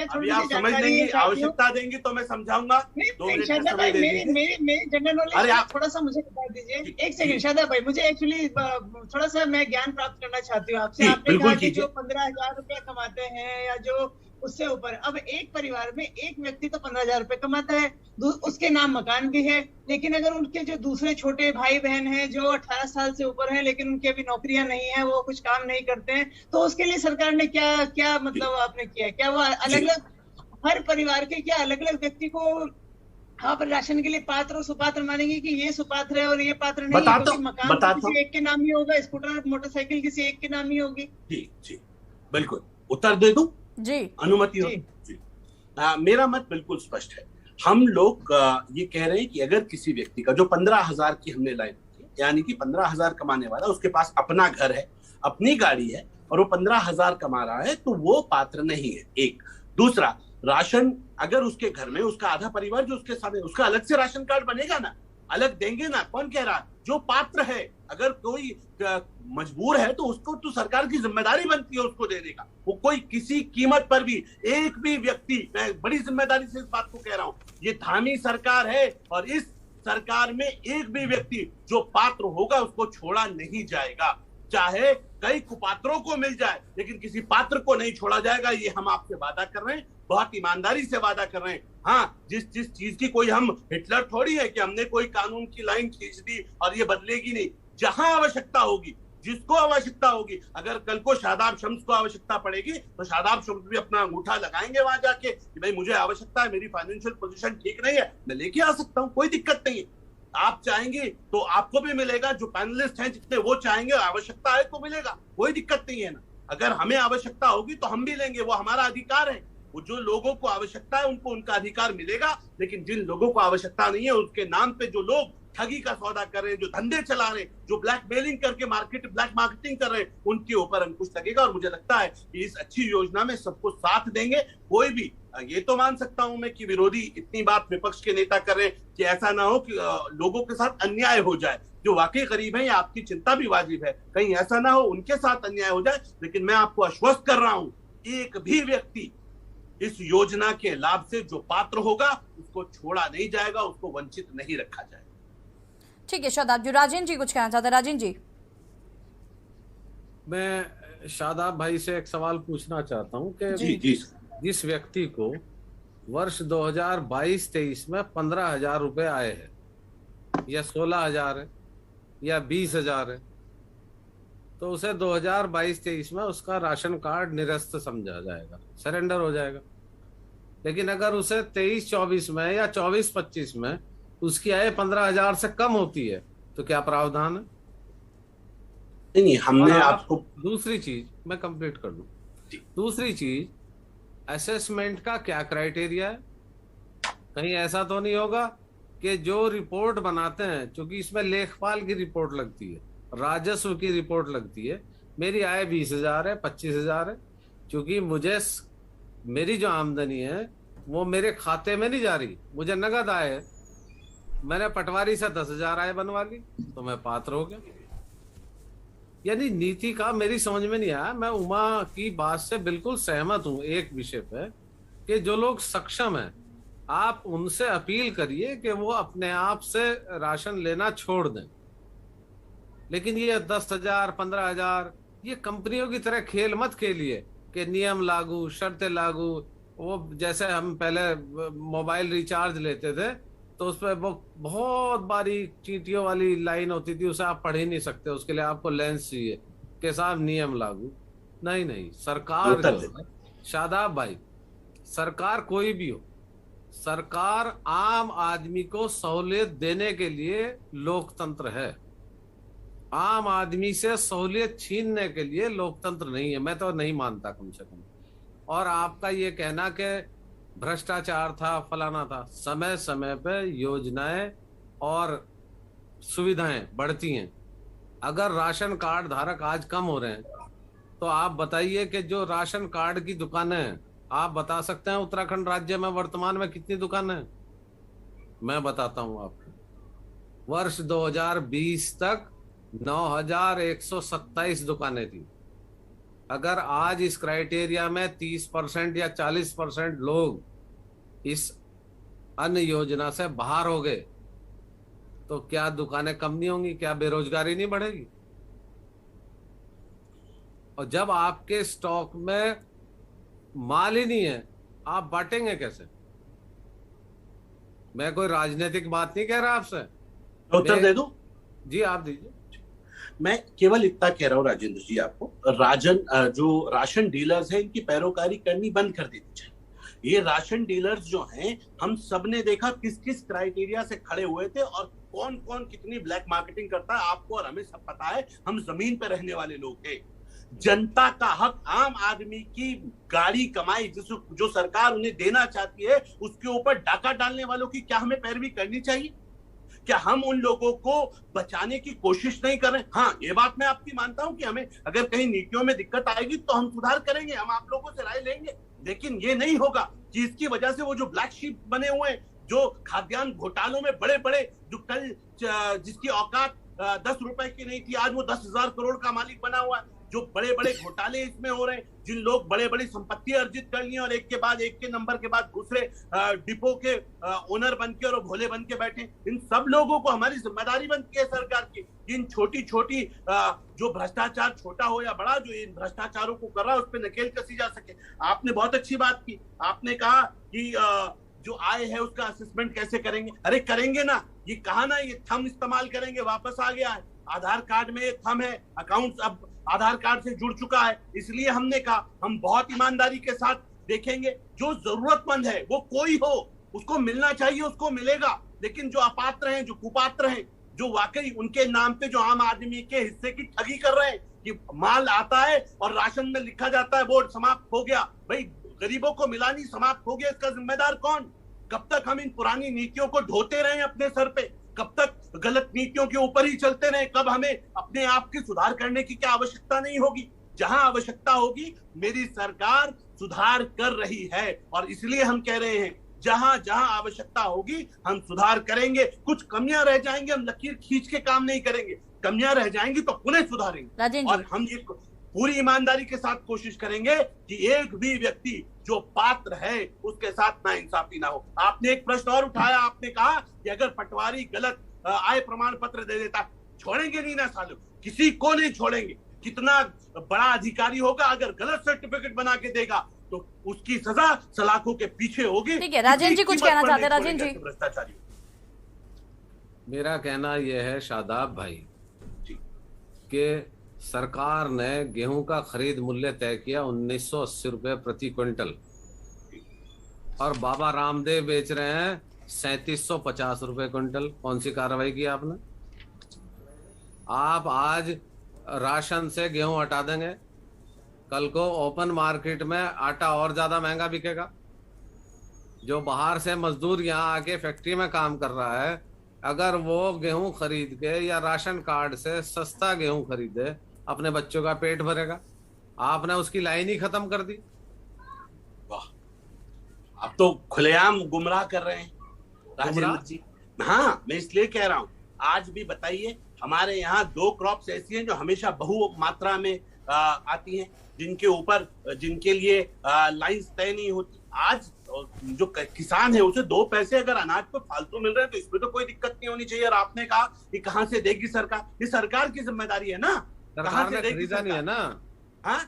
अभी आप समझने की आवश्यकता देंगे तो मैं समझाऊंगा। 2 मिनट का समय दे दीजिए। मेरी जनरल नॉलेज थोड़ा सा मुझे बता दीजिए। एक सेकंड शादाब भाई, मुझे एक्चुअली थोड़ा सा मैं ज्ञान प्राप्त करना चाहती हूँ आपसे। आपने कहा कि जो 15,000 रुपया कमाते हैं या जो उससे ऊपर। अब एक परिवार में एक व्यक्ति तो 15,000 रुपए कमाता है, उसके नाम मकान भी है, लेकिन अगर उनके जो दूसरे छोटे भाई बहन हैं जो 18 साल से ऊपर हैं लेकिन उनकी अभी नौकरियां नहीं है, वो कुछ काम नहीं करते हैं, तो उसके लिए सरकार ने क्या क्या मतलब आपने किया? क्या वो अलग अलग हर परिवार के क्या अलग अलग व्यक्ति को आप राशन के लिए पात्र और सुपात्र मानेंगे कि ये सुपात्र है और ये पात्र नहीं है? क्योंकि मकान तो किसी एक के नाम ही होगा, स्कूटर मोटरसाइकिल किसी एक के नाम ही होगी। जी जी बिल्कुल। उत्तर दे दूं? जी अनुमति हो? जी। मेरा मत बिल्कुल स्पष्ट है। हम लोग ये कह रहे हैं कि अगर किसी व्यक्ति का जो 15,000 की हमने लाइन की, यानी कि 15,000 कमाने वाला, उसके पास अपना घर है, अपनी गाड़ी है और वो 15,000 कमा रहा है, तो वो पात्र नहीं है। एक। दूसरा, राशन अगर उसके घर में उसका आधा परिवार जो उसके सामने, उसका अलग से राशन कार्ड बनेगा ना, अलग देंगे ना। कौन कह रहा है? जो पात्र है। अगर कोई मजबूर है तो उसको तो सरकार की जिम्मेदारी बनती है उसको देने का। वो कोई किसी कीमत पर भी एक भी व्यक्ति, मैं बड़ी जिम्मेदारी से इस बात को कह रहा हूं, ये धामी सरकार है और इस सरकार में एक भी व्यक्ति जो पात्र होगा उसको छोड़ा नहीं जाएगा। चाहे कई कुपात्रों को मिल जाए लेकिन किसी पात्र को नहीं छोड़ा जाएगा। ये हम आपसे वादा कर रहे हैं, बहुत ईमानदारी से वादा कर रहे हैं। हाँ, जिस चीज की कोई हम हिटलर थोड़ी है कि हमने कोई कानून की लाइन खींच दी और ये बदलेगी नहीं। जहां आवश्यकता होगी, जिसको आवश्यकता होगी, अगर कल को शादाब शम्स को आवश्यकता पड़ेगी तो शादाब शम्स भी अपना अंगूठा लगाएंगे वहां जाके कि भाई मुझे आवश्यकता है, मेरी फाइनेंशियल पोजीशन ठीक नहीं है, मैं लेके आ सकता हूं, कोई दिक्कत नहीं है। आप चाहेंगे तो आपको भी मिलेगा, जो पैनलिस्ट हैं जितने वो चाहेंगे, आवश्यकता है तो मिलेगा, कोई दिक्कत नहीं है ना। अगर हमें आवश्यकता होगी तो हम भी लेंगे, वो हमारा अधिकार है। वो जो लोगों को आवश्यकता है उनको उनका अधिकार मिलेगा, लेकिन जिन लोगों को आवश्यकता नहीं है उसके नाम पे जो लोग ठगी का सौदा कर रहे हैं, जो धंधे चला रहे हैं, जो ब्लैकमेलिंग करके ब्लैक मार्केटिंग कर रहे हैं, उनके ऊपर अंकुश लगेगा। और मुझे लगता है कि इस अच्छी योजना में सबको साथ देंगे। कोई भी, ये तो मान सकता हूं मैं कि विरोधी इतनी बात विपक्ष के नेता कर रहे हैं कि ऐसा ना हो कि लोगों के साथ अन्याय हो जाए। जो वाकई गरीब है, आपकी चिंता भी वाजिब है, कहीं ऐसा ना हो उनके साथ अन्याय हो जाए। लेकिन मैं आपको आश्वस्त कर रहा हूं, एक भी व्यक्ति इस योजना के लाभ से जो पात्र होगा उसको छोड़ा नहीं जाएगा, उसको वंचित नहीं रखा जाएगा। ठीक है शादाब जी। राजेंद्र जी कुछ कहना चाहते हैं? राजेंद्र जी, मैं शादाब भाई से एक सवाल पूछना चाहता हूं कि जी। जिस व्यक्ति को वर्ष 2022-23 में 15,000 रुपए आए हैं या 16,000 है या 20,000 है, तो उसे 2022-23 में उसका राशन कार्ड निरस्त समझा जाएगा, सरेंडर हो जाएगा। लेकिन अगर उसे 23-24 में या 24-25 में उसकी आय 15,000 से कम होती है तो क्या प्रावधान है? नहीं, हमने आपको दूसरी चीज मैं कंप्लीट कर दूं। दूसरी चीज, असेसमेंट का क्या क्राइटेरिया है? कहीं ऐसा तो नहीं होगा कि जो रिपोर्ट बनाते हैं, क्योंकि इसमें लेखपाल की रिपोर्ट लगती है, राजस्व की रिपोर्ट लगती है, मेरी आय 20,000 है, 25,000 है, क्योंकि मुझे मेरी जो आमदनी है वो मेरे खाते में नहीं जा रही, मुझे नगद आय है, मैंने पटवारी से 10,000 आय बनवा ली तो मैं पात्र हो गया। यानी नीति का मेरी समझ में नहीं आया। मैं उमा की बात से बिल्कुल सहमत हूं एक विषय पे कि जो लोग सक्षम हैं आप उनसे अपील करिए कि वो अपने आप से राशन लेना छोड़ दें। लेकिन ये 10,000 15,000 ये कंपनियों की तरह खेल मत खेलिए कि नियम लागू, शर्तें लागू। वो जैसे हम पहले मोबाइल रिचार्ज लेते थे तो उस पर वो बहुत बारीक चींटियों वाली लाइन होती थी, उसे आप पढ़ ही नहीं सकते, उसके लिए आपको लेंस चाहिए कि साहब नियम लागू। नहीं, सरकार जो है, शादाब भाई, सरकार कोई भी हो, सरकार आम आदमी को सहूलियत देने के लिए लोकतंत्र है। आम आदमी से सहूलियत छीनने के लिए लोकतंत्र नहीं है, मैं तो नहीं मानता कम से कम। और आपका ये कहना कि भ्रष्टाचार था, फलाना था, समय समय पे योजनाएं और सुविधाएं बढ़ती हैं। अगर राशन कार्ड धारक आज कम हो रहे हैं तो आप बताइए कि जो राशन कार्ड की दुकानें हैं, आप बता सकते हैं उत्तराखंड राज्य में वर्तमान में कितनी दुकानें हैं? मैं बताता हूं आपको। वर्ष 2020 तक 9,127 दुकानें थी। अगर आज इस क्राइटेरिया में 30% या 40% लोग इस अन्य योजना से बाहर हो गए तो क्या दुकानें कम नहीं होंगी? क्या बेरोजगारी नहीं बढ़ेगी? और जब आपके स्टॉक में माल ही नहीं है, आप बांटेंगे कैसे? मैं कोई राजनीतिक बात नहीं कह रहा आपसे। उत्तर दे दूं? जी आप दीजिए। मैं केवल इतना कह रहा हूँ राजेंद्र जी आपको, जो राशन डीलर्स हैं इनकी पैरोकारी करनी बंद कर देनी चाहिए। ये राशन डीलर्स जो हैं, हम सब ने देखा किस किस क्राइटेरिया से खड़े हुए थे और कौन कौन कितनी ब्लैक मार्केटिंग करता है, आपको और हमें सब पता है। हम जमीन पर रहने वाले लोग हैं। जनता का हक, आम आदमी की गाड़ी कमाई जो सरकार उन्हें देना चाहती है, उसके ऊपर डाका डालने वालों की क्या हमें पैरवी करनी चाहिए? क्या हम उन लोगों को बचाने की कोशिश नहीं कर रहे? हाँ, ये बात मैं आपकी मानता हूं कि हमें अगर कहीं नीतियों में दिक्कत आएगी तो हम सुधार करेंगे, हम आप लोगों से राय लेंगे। लेकिन ये नहीं होगा कि इसकी वजह से वो जो ब्लैक शीप बने हुए हैं, जो खाद्यान्न घोटालों में बड़े बड़े, जो कल जिसकी औकात 10 रुपए की नहीं थी, आज वो 10,000 करोड़ का मालिक बना हुआ है। जो बड़े बड़े घोटाले इसमें हो रहे हैं, जिन लोग बड़े बड़ी संपत्ति अर्जित कर ली और एक के बाद एक के नंबर के बाद दूसरे डिपो के ओनर बन के और भोले बन के बैठे, इन सब लोगों को हमारी जिम्मेदारी बनती है सरकार की। इन छोटी छोटी जो भ्रष्टाचार, छोटा हो या बड़ा, जो इन भ्रष्टाचारों को कर रहा है उस पर नकेल कसी जा सके। आपने बहुत अच्छी बात की, आपने कहा कि जो आय है उसका असेसमेंट कैसे करेंगे। अरे करेंगे ना, ये कहा ना, ये थंब इस्तेमाल करेंगे, वापस आ गया है। आधार कार्ड में एक थंब है, अकाउंट अब आधार कार्ड से जुड़ चुका है, इसलिए हमने कहा हम बहुत ईमानदारी के साथ देखेंगे। जो जरूरतमंद है वो कोई हो, उसको मिलना चाहिए, उसको मिलेगा। लेकिन जो अपात्र हैं, जो कुपात्र हैं, जो वाकई उनके नाम पे जो आम आदमी के हिस्से की ठगी कर रहे हैं, कि माल आता है और राशन में लिखा जाता है बोर्ड समाप्त हो गया, भाई गरीबों को मिला नहीं, समाप्त हो गया, इसका जिम्मेदार कौन? कब तक हम इन पुरानी नीतियों को ढोते रहे अपने सर पे? कब तक गलत नीतियों के ऊपर ही चलते रहे? कब हमें अपने आप की सुधार करने की क्या आवश्यकता नहीं होगी? जहां आवश्यकता होगी, मेरी सरकार सुधार कर रही है और इसलिए हम कह रहे हैं जहां जहां आवश्यकता होगी हम सुधार करेंगे। कुछ कमियां रह जाएंगे, हम लकीर खींच के काम नहीं करेंगे, कमियां रह जाएंगी तो पुनः सुधारेंगे। और हम ये पूरी ईमानदारी के साथ कोशिश करेंगे कि एक भी व्यक्ति जो पात्र है उसके साथ नाइंसाफी ना हो। आपने एक प्रश्न और उठाया, आपने कहा कि अगर पटवारी गलत आय प्रमाण पत्र दे देता, छोड़ेंगे नहीं ना सालों, किसी को नहीं छोड़ेंगे। कितना बड़ा अधिकारी होगा, अगर गलत सर्टिफिकेट बना के देगा तो उसकी सजा सलाखों के पीछे होगी। ठीक है, राजेंद्र जी कुछ कहना चाहते हैं? राजेंद्र जी, भ्रष्टाचारी, मेरा कहना यह है शादाब भाई कि सरकार ने गेहूं का खरीद मूल्य तय किया 1980 रुपए प्रति क्विंटल और बाबा रामदेव बेच रहे हैं 3750 रुपए क्विंटल। कौन सी कार्रवाई की आपने? आप आज राशन से गेहूं हटा देंगे, कल को ओपन मार्केट में आटा और ज्यादा महंगा बिकेगा। जो बाहर से मजदूर यहाँ आके फैक्ट्री में काम कर रहा है, अगर वो गेहूं खरीद के या राशन कार्ड से सस्ता गेहूं खरीदे, अपने बच्चों का पेट भरेगा। आपने उसकी लाइन ही खत्म कर दी। वाह, आप तो खुलेआम गुमराह कर रहे हैं राजेंद्र जी। हाँ, मैं इसलिए कह रहा हूँ, आज भी बताइए, हमारे यहाँ 2 क्रॉप्स ऐसी हैं जो हमेशा बहु मात्रा में आती हैं, जिनके लिए लाइंस तय नहीं होती। आज जो किसान है उसे 2 पैसे अगर अनाज पे फालतू मिल रहे हैं तो इसमें तो कोई दिक्कत नहीं होनी चाहिए। और आपने कहा कि कहाँ से देगी सरकार, ये सरकार की जिम्मेदारी है ना। सरकार ने खरीदा नहीं है ना। हाँ,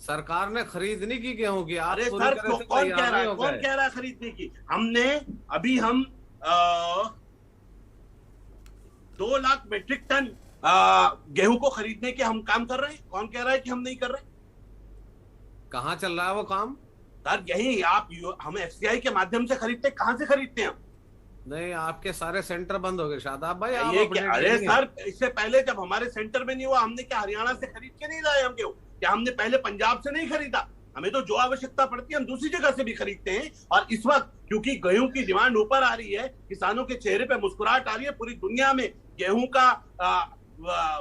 सरकार ने खरीद नहीं की गेहूं की। अरे सर, कौन कह रहा है खरीदने की? हम 2 लाख मेट्रिक टन गेहूं को खरीदने के हम काम कर रहे हैं। कौन कह रहा है कि हम नहीं कर रहे? कहाँ चल रहा है वो काम? सर यही हम एफसीआई के माध्यम से खरीदते, कहाँ से खरीदते हैं? नहीं, आपके सारे सेंटर बंद हो गए शादाब भाई। अरे सर, इससे पहले जब हमारे सेंटर में नहीं हुआ, हमने क्या हरियाणा से खरीद के नहीं लाए हम गेहूं? क्या हमने पहले पंजाब से नहीं खरीदा? हमें तो जो आवश्यकता पड़ती है हम दूसरी जगह से भी खरीदते हैं। और इस वक्त क्योंकि गेहूं की डिमांड ऊपर आ रही है, किसानों के चेहरे पे मुस्कुराहट आ रही है, पूरी दुनिया में गेहूं का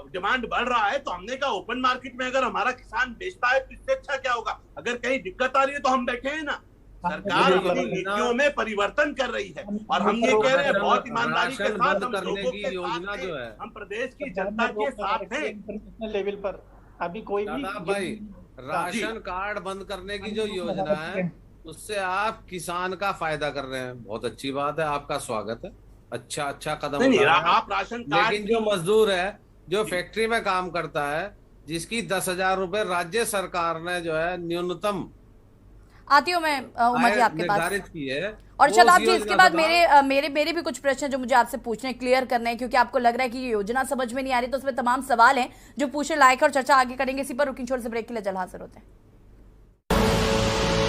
डिमांड बढ़ रहा है, तो हमने कहा ओपन मार्केट में अगर हमारा किसान बेचता है तो इससे अच्छा क्या होगा? अगर कहीं दिक्कत आ रही है तो हम बैठे हैं ना। सरकार अपनी नीतियों में परिवर्तन कर रही है और हम ये कह रहे हैं बहुत ईमानदारी के साथ, हम लोगों के साथ हैं, हम प्रदेश की जनता के साथ हैं। इंटरनेशनल लेवल पर अभी कोई भी भाई राशन कार्ड बंद करने की जो योजना है उससे आप किसान का फायदा कर रहे हैं, बहुत अच्छी बात है, आपका स्वागत है, अच्छा कदम नहीं, आप राशन कार्ड। लेकिन जो मजदूर है, जो फैक्ट्री में काम करता है, जिसकी 10,000 रुपए राज्य सरकार ने जो है न्यूनतम आती हूँ मैं उमा जी आपके पास। निर्धारित की है। और शताब्द जी, इसके बाद मेरे भी कुछ प्रश्न जो मुझे आपसे पूछने क्लियर करने हैं, क्योंकि आपको लग रहा है कि ये योजना समझ में नहीं आ रही, तो उसमें तमाम सवाल हैं जो पूछने लायक और चर्चा आगे करेंगे। इसी पर रुकिंग छोड़ से ब्रेक के लिए जल्द हाजिर होते हैं।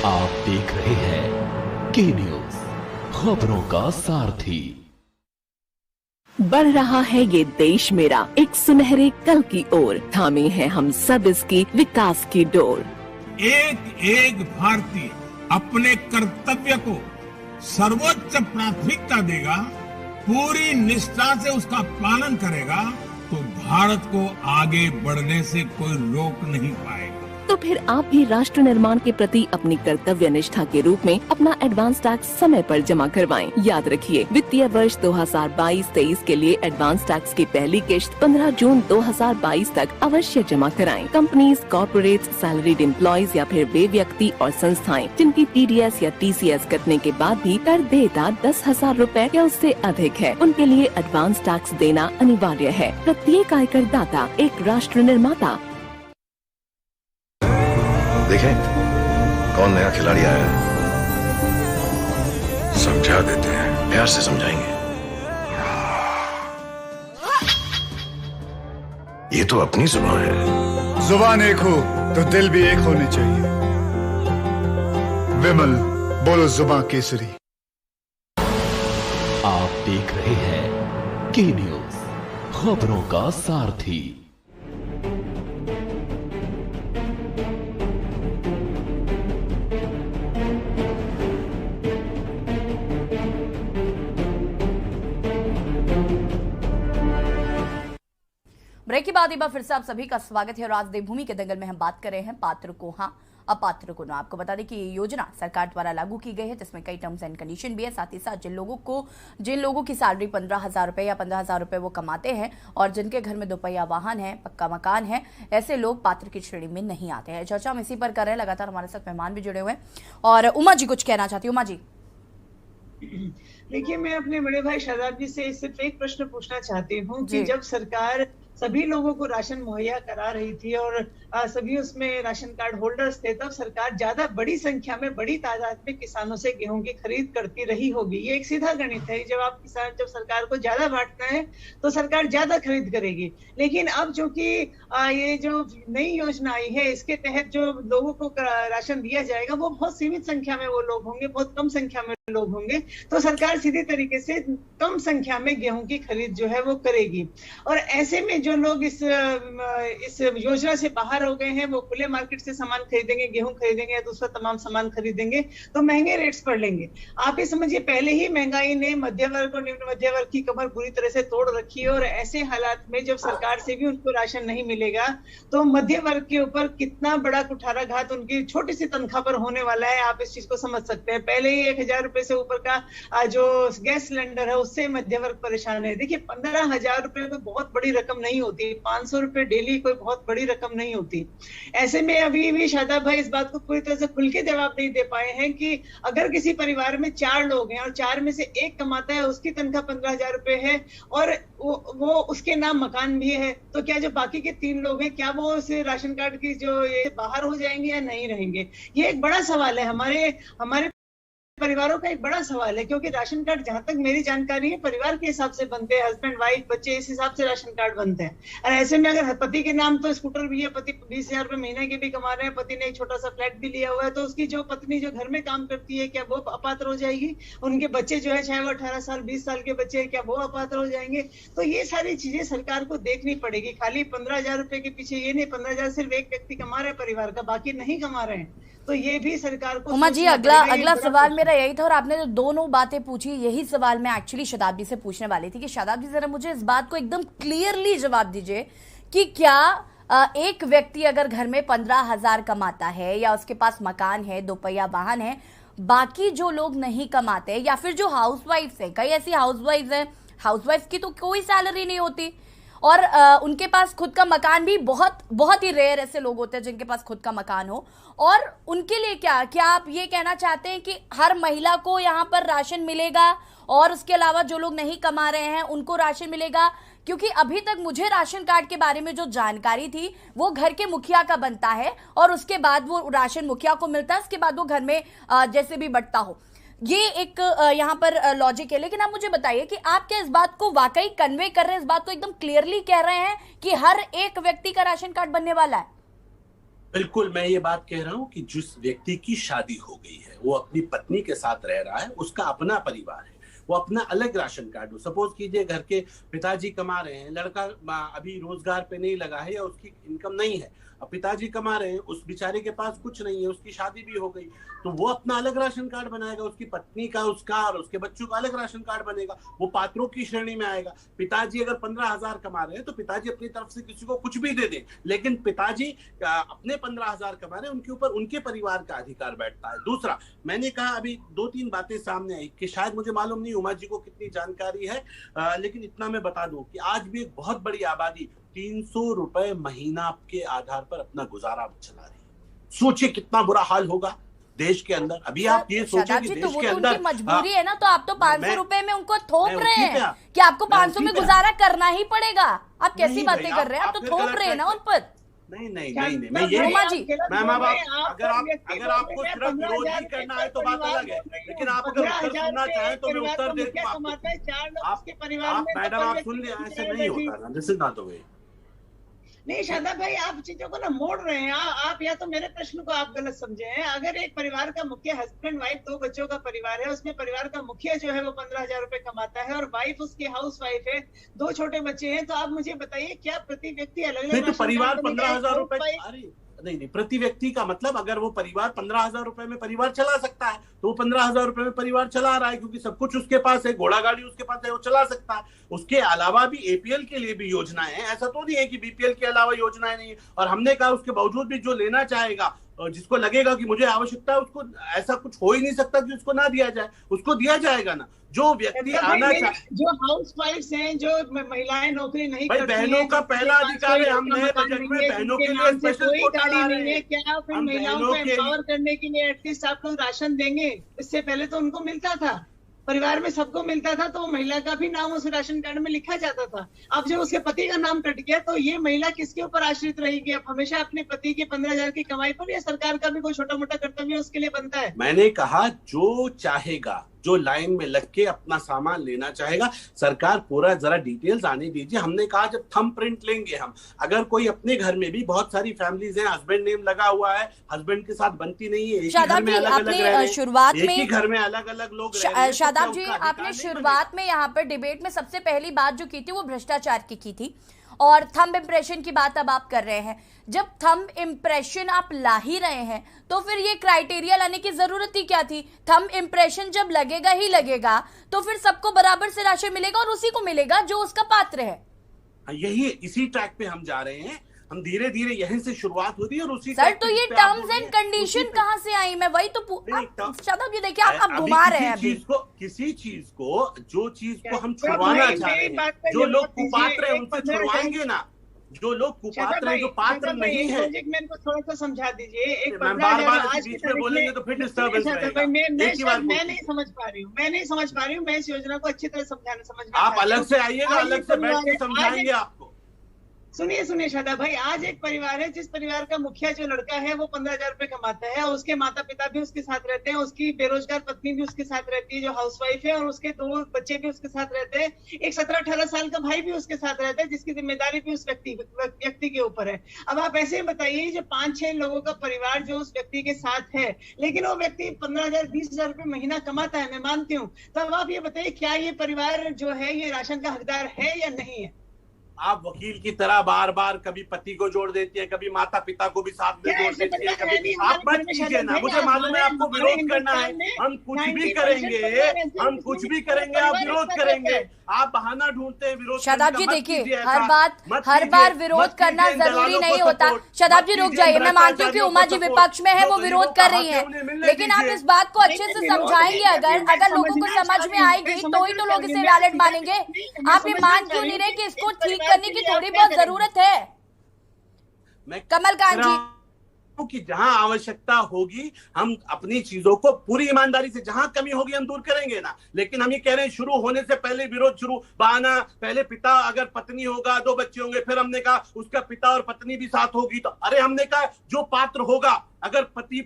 आप देख रहे हैं के न्यूज, खबरों का सारथी। बढ़ रहा है ये देश मेरा एक सुनहरे कल की ओर, थामे हैं हम सब इसकी विकास की डोर। एक एक भारतीय अपने कर्तव्य को सर्वोच्च प्राथमिकता देगा, पूरी निष्ठा से उसका पालन करेगा, तो भारत को आगे बढ़ने से कोई रोक नहीं पाएगा। तो फिर आप भी राष्ट्र निर्माण के प्रति अपनी कर्तव्य निष्ठा के रूप में अपना एडवांस टैक्स समय पर जमा करवाएं। याद रखिए, वित्तीय वर्ष 2022-23 के लिए एडवांस टैक्स की पहली किश्त 15 जून 2022 तक अवश्य जमा कराएं। कंपनीज, कॉर्पोरेट्स, सैलरीड एम्प्लॉयज या फिर वे व्यक्ति और संस्थाएं जिनकी TDS या TCS कटने के बाद भी कर देयता 10,000 रूपए या उससे अधिक है, उनके लिए एडवांस टैक्स देना अनिवार्य है। प्रत्येक आयकर दाता एक राष्ट्र निर्माता। देखें कौन नया खिलाड़ी आया है, समझा देते हैं, प्यार से समझाएंगे। ये तो अपनी जुबान है। जुबान एक हो तो दिल भी एक होने चाहिए। विमल बोलो जुबान केसरी। आप देख रहे हैं के न्यूज, खबरों का सारथी। ब्रेक के बाद एक बार फिर से आप सभी का स्वागत है और आज देवभूमि के दंगल में हम बात कर रहे हैं पात्र को हाँ, अपात्र को ना। आपको बता दें कि ये योजना सरकार द्वारा लागू की गई है, जिसमें कई टर्म्स एंड कंडीशन भी है। साथ ही साथ जिन लोगों की सैलरी 15,000 रुपए या 15,000 रुपए वो कमाते हैं और जिनके घर में दोपहिया वाहन है, पक्का मकान है, ऐसे लोग पात्र की श्रेणी में नहीं आते हैं। चर्चा हम इसी पर कर रहे हैं। लगातार हमारे साथ मेहमान भी जुड़े हुए हैं और उमा जी कुछ कहना चाहती हूँ। उमा जी, देखिए, मैं अपने बड़े भाई शादाब जी से सिर्फ एक प्रश्न पूछना चाहती हूँ कि जब सरकार सभी लोगों को राशन मुहैया करा रही थी और सभी उसमें राशन कार्ड होल्डर्स थे, तब सरकार ज्यादा बड़ी संख्या में, बड़ी तादाद में किसानों से गेहूं की खरीद करती रही होगी। ये एक सीधा गणित है। जब सरकार को ज्यादा बांटना है तो सरकार ज्यादा खरीद करेगी। लेकिन अब जो कि ये जो नई योजना आई है, इसके तहत जो लोगों को राशन दिया जाएगा वो बहुत सीमित संख्या में वो लोग होंगे, बहुत कम संख्या में लोग होंगे। तो सरकार सीधी तरीके से कम संख्या में गेहूं की खरीद जो है वो करेगी। और ऐसे में जो लोग इस योजना से बाहर हो गए हैं, वो खुले मार्केट से सामान खरीदेंगे, गेहूं खरीदेंगे या दूसरा तमाम सामान खरीदेंगे तो महंगे रेट्स पर लेंगे। आप ये समझिए, पहले ही महंगाई ने मध्य वर्ग और निम्न मध्य वर्ग की कमर बुरी तरह से तोड़ रखी है और ऐसे हालात में जब सरकार से भी उनको राशन नहीं मिलेगा तो मध्य वर्ग के ऊपर कितना बड़ा कुठाराघात उनकी छोटी सी तनख्वाह पर होने वाला है, आप इस चीज को समझ सकते हैं। पहले ही 1,000 रुपए से ऊपर का जो गैस सिलेंडर है उससे मध्य वर्ग परेशान है। देखिए, 15,000 रुपए कोई बहुत बड़ी रकम नहीं होती, 500 रुपए डेली कोई बहुत बड़ी रकम नहीं होती। ऐसे में अभी भी शादाब भाई इस बात को पूरी तरह से खुल के जवाब नहीं दे पाए हैं कि अगर किसी परिवार में 4 लोग हैं और 4 में से एक कमाता है, उसकी तनख्वाह 15,000 रुपए है और वो उसके नाम मकान भी है, तो क्या जो बाकी के 3 लोग हैं, क्या वो उस राशन कार्ड की जो ये बाहर हो जाएंगे या नहीं रहेंगे? ये एक बड़ा सवाल है, हमारे परिवारों का एक बड़ा सवाल है। क्योंकि राशन कार्ड, जहां तक मेरी जानकारी है, परिवार के हिसाब से बनते हैं, हस्बैंड वाइफ बच्चे, इस हिसाब से राशन कार्ड बनते हैं। और ऐसे में अगर पति के नाम तो स्कूटर भी है, पति 20,000 रुपए महीने के भी कमा रहे हैं, पति ने एक छोटा सा फ्लैट भी लिया हुआ है, तो उसकी जो पत्नी जो घर में काम करती है, क्या वो अपात्र हो जाएगी? उनके बच्चे जो है, चाहे वो 18 साल 20 साल के बच्चे हैं, क्या वो अपात्र हो जाएंगे? तो ये सारी चीजें सरकार को देखनी पड़ेगी। खाली 15,000 रुपए के पीछे ये नहीं, 15,000 सिर्फ एक व्यक्ति कमा रहे हैं परिवार का, बाकी नहीं कमा रहे हैं। तो ये भी सरकार को उमा जी, अगला सवाल मेरा यही था और आपने जो दोनों बातें पूछी, यही सवाल मैं एक्चुअली शताब्दी से पूछने वाली थी कि शताब्दी जरा मुझे इस बात को एकदम क्लियरली जवाब दीजिए कि क्या एक व्यक्ति अगर घर में 15,000 कमाता है या उसके पास मकान है, दोपहिया वाहन है, बाकी जो लोग नहीं कमाते या फिर जो हाउसवाइफ्स हैं, कई ऐसी हाउसवाइफ्स हैं, हाउसवाइफ की तो कोई सैलरी नहीं होती और उनके पास खुद का मकान भी बहुत ही रेयर ऐसे लोग होते हैं जिनके पास खुद का मकान हो, और उनके लिए क्या आप ये कहना चाहते हैं कि हर महिला को यहाँ पर राशन मिलेगा और उसके अलावा जो लोग नहीं कमा रहे हैं उनको राशन मिलेगा? क्योंकि अभी तक मुझे राशन कार्ड के बारे में जो जानकारी थी वो घर के मुखिया का बनता है और उसके बाद वो राशन मुखिया को मिलता है, उसके बाद वो घर में जैसे भी बंटता हो। ये एक यहाँ पर लॉजिक है। लेकिन आप मुझे बताइए कि आप क्या इस बात को वाकई कन्वे कर रहे हैं, इस बात को एकदम क्लियरली कह रहे हैं कि हर एक व्यक्ति का राशन कार्ड बनने वाला है? बिल्कुल, मैं ये बात कह रहा हूँ कि जिस व्यक्ति की शादी हो गई है, वो अपनी पत्नी के साथ रह रहा है, उसका अपना परिवार है, वो अपना अलग राशन कार्ड हो। सपोज कीजिए घर के पिताजी कमा रहे हैं, लड़का अभी रोजगार पे नहीं लगा है या उसकी इनकम नहीं है, अब पिताजी कमा रहे हैं, उस बेचारे के पास कुछ नहीं है, उसकी शादी भी हो गई, तो वो अपना अलग राशन कार्ड बनाएगा, उसकी पत्नी का, उसका और उसके बच्चों का अलग राशन कार्ड बनेगा, वो पात्रों की श्रेणी में आएगा। पिताजी अगर 15,000 कमा रहे हैं तो पिताजी अपनी तरफ से किसी को कुछ भी दे दें, लेकिन पिताजी अपने 15,000 कमा रहे हैं, उनके ऊपर उनके परिवार का अधिकार बैठता है। दूसरा, मैंने कहा अभी 2-3 बातें सामने आई कि शायद मुझे मालूम नहीं उमा जी को कितनी जानकारी है, लेकिन इतना मैं बता दूं कि आज भी एक बहुत बड़ी आबादी 300 रुपए महीना के आधार पर अपना गुजारा चला रही है। सोचिए कितना बुरा हाल होगा देश के अंदर। अभी आप ये सोचिए कि देश के अंदर मजबूरी है ना, तो आप तो 500 रुपए में उनको थोप रहे हैं कि आपको 500 में गुजारा करना ही पड़ेगा। आप कैसी बातें कर रहे हैं? आप तो थोप रहे हैं ना उन पर। नहीं, मैं ये मैम, अगर आपको सिर्फ विरोध ही करना है तो बात अलग है, लेकिन आप अगर उत्तर सुनना चाहें तो मैं उत्तर देता हूँ। मैडम आप सुन लिया, ऐसे नहीं होता ना, this is not the way. नहीं शादाब भाई, आप चीजों को ना मोड़ रहे हैं। आप या तो मेरे प्रश्न को आप गलत समझे हैं। अगर एक परिवार का मुखिया हस्बैंड वाइफ 2 बच्चों का परिवार है, उसमें परिवार का मुखिया जो है वो 15,000 रुपए कमाता है और वाइफ उसकी हाउस वाइफ है, 2 छोटे बच्चे हैं, तो आप मुझे बताइए क्या प्रति व्यक्ति अलग-अलग तो परिवार 15,000 रुपए नहीं, प्रति व्यक्ति का मतलब अगर वो परिवार 15,000 रुपए में परिवार चला सकता है तो वो 15,000 रुपए में परिवार चला रहा है, क्योंकि सब कुछ उसके पास है, घोड़ा गाड़ी उसके पास है, वो चला सकता है। उसके अलावा भी एपीएल के लिए भी योजनाएं हैं, ऐसा तो नहीं है कि बीपीएल के अलावा योजनाएं नहीं है। और हमने कहा उसके बावजूद भी जो लेना चाहेगा, जिसको लगेगा कि मुझे आवश्यकता है, उसको ऐसा कुछ हो ही नहीं सकता कि उसको ना दिया जाए, उसको दिया जाएगा ना। जो व्यक्ति आना चाहे, जो हाउस वाइफ्स हैं, जो महिलाएं नौकरी नहीं करती हैं, बहनों का पहला अधिकार है। हम नए बजट में बहनों के लिए स्पेशल कोटा ला रहे हैं। क्या फिर महिलाओं को एम्पावर करने के लिए एटलीस्ट आप लोग राशन देंगे? इससे पहले तो उनको मिलता था, परिवार में सबको मिलता था, तो महिला का भी नाम उस राशन कार्ड में लिखा जाता था। अब जब उसके पति का नाम कट गया तो ये महिला किसके ऊपर आश्रित रहेगी? अब हमेशा अपने पति के 15,000 की कमाई पर, या सरकार का भी कोई छोटा मोटा कर्तव्य उसके लिए बनता है? मैंने कहा जो चाहेगा, जो लाइन में लग के अपना सामान लेना चाहेगा, सरकार पूरा जरा डिटेल्स आने दीजिए। हमने कहा जब थंब प्रिंट लेंगे हम, अगर कोई अपने घर में भी, बहुत सारी फैमिलीज हैं, हस्बैंड नेम लगा हुआ है, हस्बैंड के साथ बनती नहीं है, एक ही घर में अलग अलग रह रहे हैं, शुरुआत में एक ही घर में अलग अलग लोग रह रहे हैं। शादाब जी, आपने शुरुआत में यहाँ पर डिबेट में सबसे पहली बात जो की थी वो भ्रष्टाचार की थी, और थंब इम्प्रेशन की बात अब आप कर रहे हैं। जब थंब इम्प्रेशन आप ला ही रहे हैं तो फिर ये क्राइटेरिया लाने की जरूरत ही क्या थी? थंब इम्प्रेशन जब लगेगा ही लगेगा तो फिर सबको बराबर से राशन मिलेगा और उसी को मिलेगा जो उसका पात्र है। यही इसी ट्रैक पे हम जा रहे हैं। हम धीरे धीरे यहीं से शुरुआत होती है और उसी सर, तो ये टर्म्स एंड कंडीशन कहाँ से आई? मैं वही तो शादाब जी देखिए, आप घुमा रहे हैं अभी किसी चीज को, जो चीज को हम छुड़वाना चाह रहे हैं, जो लोग कुपात्र हैं उनसे छुड़वाएंगे ना, जो लोग कुपात्र हैं, जो पात्र नहीं है। मेरे को थोड़ा सा समझा दीजिए। एक बार बीच में बोलेंगे तो फिर डिस्टर्बेंस रहेगा। मैं नहीं समझ पा रही हूँ, मैं इस योजना को अच्छी तरह समझना। आप अलग से आइएगा, अलग से बैठ के समझाएंगे आपको। सुनिए शादाब भाई, आज एक परिवार है जिस परिवार का मुखिया जो लड़का है वो 15,000 रुपए कमाता है, और उसके माता पिता भी उसके साथ रहते हैं, उसकी बेरोजगार पत्नी भी उसके साथ रहती है जो हाउसवाइफ है, और उसके 2 बच्चे भी उसके साथ रहते हैं, एक 17-18 साल का भाई भी उसके साथ रहता है, जिसकी जिम्मेदारी भी उस व्यक्ति के ऊपर है। अब आप ऐसे बताइए, जो 5-6 लोगों का परिवार जो उस व्यक्ति के साथ है, लेकिन वो व्यक्ति 15,000-20,000 रुपए महीना कमाता है, मैं मानती हूँ, तब आप ये बताइए क्या ये परिवार जो है ये राशन का हकदार है या नहीं है? आप वकील की तरह बार बार कभी पति को जोड़ देती है, कभी माता पिता को भी साथ में जोड़ देती है, कभी आप मत कीजिए ना। मुझे मालूम है आपको विरोध करना है, हम कुछ भी करेंगे, आप विरोध करेंगे, आप बहाना ढूंढते हैं विरोध। शादाब जी देखिए, हर बार विरोध करना जरूरी नहीं होता। शादाब जी रुक जाइए, मैं मानती हूँ कि उमा जी विपक्ष में है, वो विरोध कर रही है, लेकिन आप इस बात को अच्छे से समझाएंगे। अगर लोगों को समझ में आएगी तो ही तो लोग इसे वैलिड मानेंगे। आप ये मान क्यों नहीं रहे कि इसको ठीक करने की थोड़ी बहुत जरूरत है? कमलकांत जी, कि जहां आवश्यकता होगी हम अपनी चीजों को पूरी ईमानदारी से, जहां कमी होगी हम दूर करेंगे ना। लेकिन हम ये कह रहे हैं शुरू होने से पहले विरोध शुरू, बहाना, पहले पिता अगर पत्नी होगा 2 बच्चे होंगे, फिर हमने कहा उसका पिता और पत्नी भी साथ होगी, तो अरे हमने कहा जो पात्र होगा, अगर पति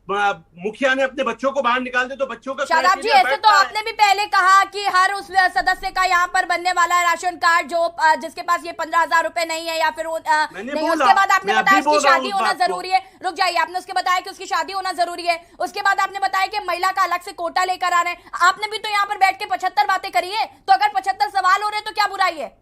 मुखिया ने अपने बच्चों को बाहर निकाल दे तो बच्चों का शादाब जी, ऐसे तो आपने भी पहले कहा कि हर उस सदस्य का यहाँ पर बनने वाला है राशन कार्ड जो जिसके पास ये 15,000 रुपए नहीं है या फिर नहीं। उसके बाद आपने बताया उसकी शादी होना जरूरी है। रुक जाइए, आपने उसके बताया कि उसकी शादी होना जरूरी है। उसके बाद आपने बताया कि महिला का अलग से कोटा लेकर आ रहे हैं। आपने भी तो यहाँ पर बैठ के 75 बातें करी है, तो अगर 75 सवाल हो रहे हैं तो क्या बुराई है?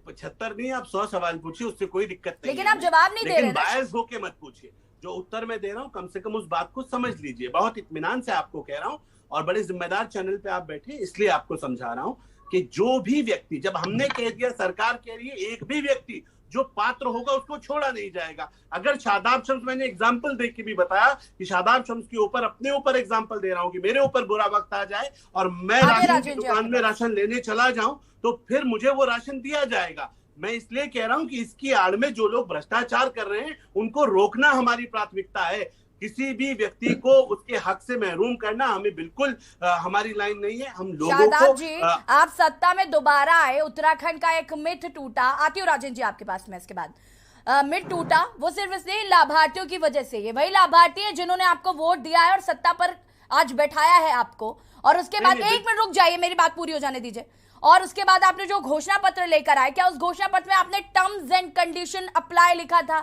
75 नहीं, आप 100 सवाल पूछिए, उससे कोई दिक्कत नहीं। लेकिन आप जवाब नहीं दे रहे। बायस होके मत पूछिए, जो उत्तर मैं दे रहा हूँ कम से कम उस बात को समझ लीजिए। बहुत इत्मीनान से आपको कह रहा हूँ और बड़े जिम्मेदार चैनल पे आप बैठे इसलिए आपको समझा रहा हूँ कि जो भी व्यक्ति, जब हमने कह दिया, सरकार कह रही है, एक भी व्यक्ति जो पात्र होगा उसको छोड़ा नहीं जाएगा। अगर शादाब शम्स, मैंने एग्जाम्पल देख के भी बताया कि शादाब शम्स के ऊपर, अपने ऊपर एग्जाम्पल दे रहा हूँ कि मेरे ऊपर बुरा वक्त आ जाए और मैं राशन की दुकान में राशन लेने चला जाऊं तो फिर मुझे वो राशन दिया जाएगा। मैं इसलिए कह रहा हूं कि इसकी आड़ में जो लोग भ्रष्टाचार कर रहे हैं उनको रोकना हमारी प्राथमिकता है। किसी भी व्यक्ति को उसके हक से महरूम करना हमें बिल्कुल हमारी लाइन नहीं है। हम लोगों को जी, आप सत्ता में दोबारा आए, उत्तराखंड का एक मिथ टूटा। आती हूँ राजेंद्र जी आपके पास में। इसके बाद मिथ टूटा, वो सिर्फ इसलिए लाभार्थियों की वजह से। ये वही लाभार्थी है जिन्होंने आपको वोट दिया है और सत्ता पर आज बैठाया है आपको। और उसके बाद, एक मिनट रुक जाइए, मेरी बात पूरी हो जाने दीजिए। और उसके बाद आपने जो घोषणा पत्र लेकर आए, क्या उस घोषणा पत्र में आपने टर्म्स एंड कंडीशन अप्लाई लिखा था?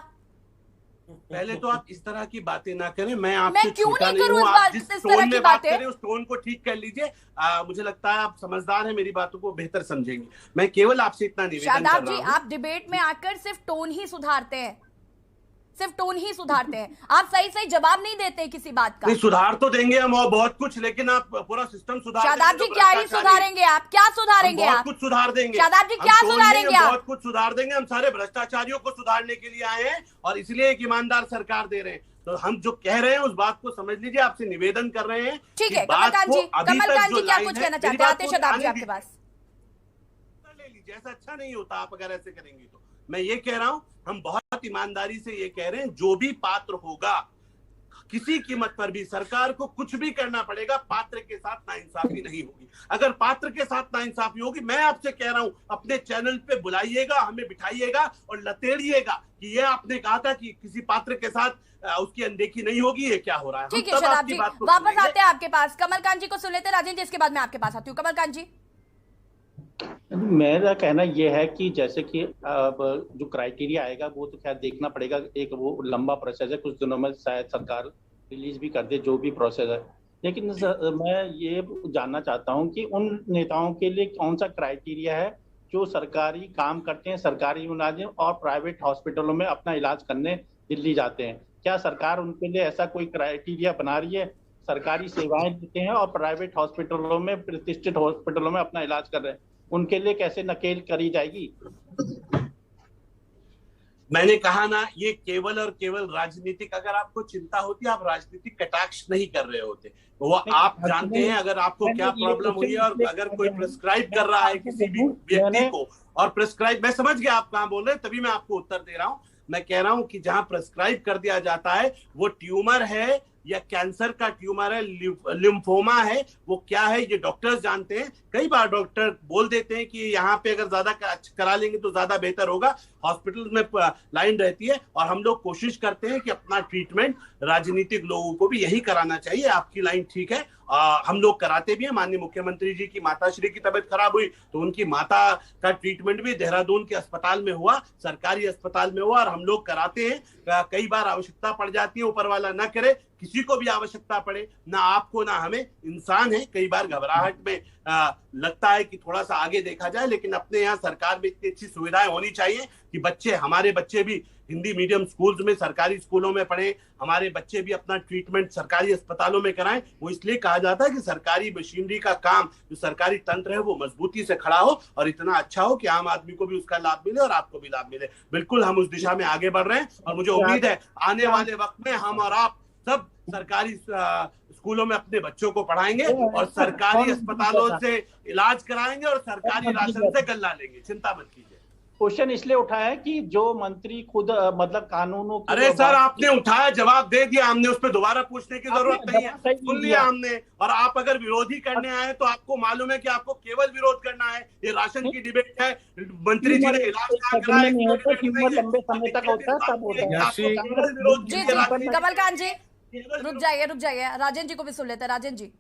पहले तो आप इस तरह की बातें ना करें, मैं आपसे क्यों नहीं करूं, आप जिस टोन में बात करें उस टोन को ठीक कर लीजिए। मुझे लगता है आप समझदार हैं, मेरी बातों को बेहतर समझेंगे। मैं केवल आपसे इतना निवेदन कर रहा हूं। शादाब जी, आप डिबेट में आकर सिर्फ टोन ही सुधारते हैं, सिर्फ टोन ही सुधारते हैं। आप सही सही जवाब नहीं देते किसी बात का। नहीं, सुधार तो देंगे हम और बहुत कुछ, लेकिन आप पूरा सिस्टम सुधार। शादाब जी, क्या ही सुधारेंगे आप? क्या सुधारेंगे आप? बहुत कुछ सुधार देंगे शादाब जी, क्या सुधारेंगे आप? बहुत कुछ सुधार देंगे। हम सारे भ्रष्टाचारियों को सुधारने के लिए आए हैं और इसलिए एक ईमानदार सरकार दे रहे हैं। तो हम जो कह रहे हैं उस बात को समझ लीजिए, आपसे निवेदन कर रहे हैं। ठीक है, कमलकांत जी क्या कुछ कहना चाहते हैं? आते शादाब जी आपके पास। ले लीजिए, ऐसा अच्छा नहीं होता आप अगर ऐसे करेंगे तो। मैं ये कह रहा हूं, हम बहुत ईमानदारी से ये कह रहे हैं, जो भी पात्र होगा किसी कीमत पर भी सरकार को कुछ भी करना पड़ेगा, पात्र के साथ नाइंसाफी नहीं होगी। अगर पात्र के साथ नाइंसाफी होगी, मैं आपसे कह रहा हूं, अपने चैनल पे बुलाइएगा, हमें बिठाइएगा और लतेड़िएगा कि ये आपने कहा था कि किसी पात्र के साथ उसकी अनदेखी नहीं होगी, ये क्या हो रहा है। ठीक है शादाब जी, वापस आते हैं आपके पास। कमलकांत जी को सुन लेते हैं राजेंद्र जी, इसके बाद मैं आपके पास आती हूँ। कमलकांत जी, मेरा कहना यह है कि जैसे कि अब जो क्राइटेरिया आएगा वो तो खैर देखना पड़ेगा। एक वो लंबा प्रोसेस है, कुछ दिनों में शायद सरकार रिलीज भी कर दे जो भी प्रोसेस है। लेकिन मैं ये जानना चाहता हूं कि उन नेताओं के लिए कौन सा क्राइटेरिया है जो सरकारी काम करते हैं, सरकारी मुलाजिम और प्राइवेट हॉस्पिटलों में अपना इलाज करने दिल्ली जाते हैं। क्या सरकार उनके लिए ऐसा कोई क्राइटेरिया बना रही है? सरकारी सेवाएं देते हैं और प्राइवेट हॉस्पिटलों में, प्रतिष्ठित हॉस्पिटलों में अपना इलाज कर रहे हैं, उनके लिए कैसे नकेल करी जाएगी? मैंने कहा ना, ये केवल और केवल राजनीतिक, अगर आपको चिंता होती है आप राजनीतिक कटाक्ष नहीं कर रहे होते। वो आप जानते हैं अगर आपको क्या प्रॉब्लम हुई है और अगर कोई प्रिस्क्राइब कर रहा है किसी भी व्यक्ति को, और प्रिस्क्राइब, मैं समझ गया आप कहाँ बोल रहे हैं, तभी मैं आपको उत्तर दे रहा हूं। मैं कह रहा हूं कि जहां प्रिस्क्राइब कर दिया जाता है वो ट्यूमर है या कैंसर का ट्यूमर है, लिम्फोमा है, वो क्या है ये डॉक्टर्स जानते हैं। कई बार डॉक्टर बोल देते हैं कि यहाँ पे अगर ज्यादा करा लेंगे तो ज्यादा बेहतर होगा, हॉस्पिटल में लाइन रहती है और हम लोग कोशिश करते हैं कि अपना ट्रीटमेंट, राजनीतिक लोगों को भी यही कराना चाहिए। आपकी लाइन ठीक है, हम लोग कराते भी हैं। माननीय मुख्यमंत्री जी की माताश्री की तबीयत खराब हुई तो उनकी माता का ट्रीटमेंट भी देहरादून के अस्पताल में हुआ, सरकारी अस्पताल में हुआ, और हम लोग कराते हैं। कई बार आवश्यकता पड़ जाती है, ऊपर वाला ना करे, किसी को भी आवश्यकता पड़े, ना आपको ना हमें, इंसान है, कई बार घबराहट में लगता है कि थोड़ा सा आगे देखा जाए, लेकिन अपने यहाँ सरकार में इतनी अच्छी सुविधाएं होनी चाहिए कि बच्चे, हमारे बच्चे भी हिंदी मीडियम स्कूल्स में, सरकारी स्कूलों में पढ़े, हमारे बच्चे भी अपना ट्रीटमेंट सरकारी अस्पतालों में कराएं। वो इसलिए कहा जाता है कि सरकारी मशीनरी का काम, जो सरकारी तंत्र है, वो मजबूती से खड़ा हो और इतना अच्छा हो कि आम आदमी को भी उसका लाभ मिले और आपको भी लाभ मिले। बिल्कुल हम उस दिशा में आगे बढ़ रहे हैं और मुझे उम्मीद है आने वाले वक्त में हम और आप सब सरकारी स्कूलों में अपने बच्चों को पढ़ाएंगे और सरकारी अस्पतालों से इलाज कराएंगे और सरकारी राशन से गल्ला लेंगे। चिंता मत कीजिए। क्वेश्चन इसलिए उठाया है कि जो मंत्री खुद मतलब कानूनों की अरे सर आपने उठाया, जवाब दे दिया हमने, उस पर दोबारा पूछने की जरूरत नहीं है, सुन लिया हमने। और आप अगर विरोधी करने आए तो आपको मालूम है कि आपको केवल विरोध करना है। ये राशन की डिबेट है, मंत्री जी ने इलाज कराया, लंबे समय तक होता है तब होता है। कमलकांत जी रुक जाइए, राजन जी को भी सुन लेते हैं। राजन जी।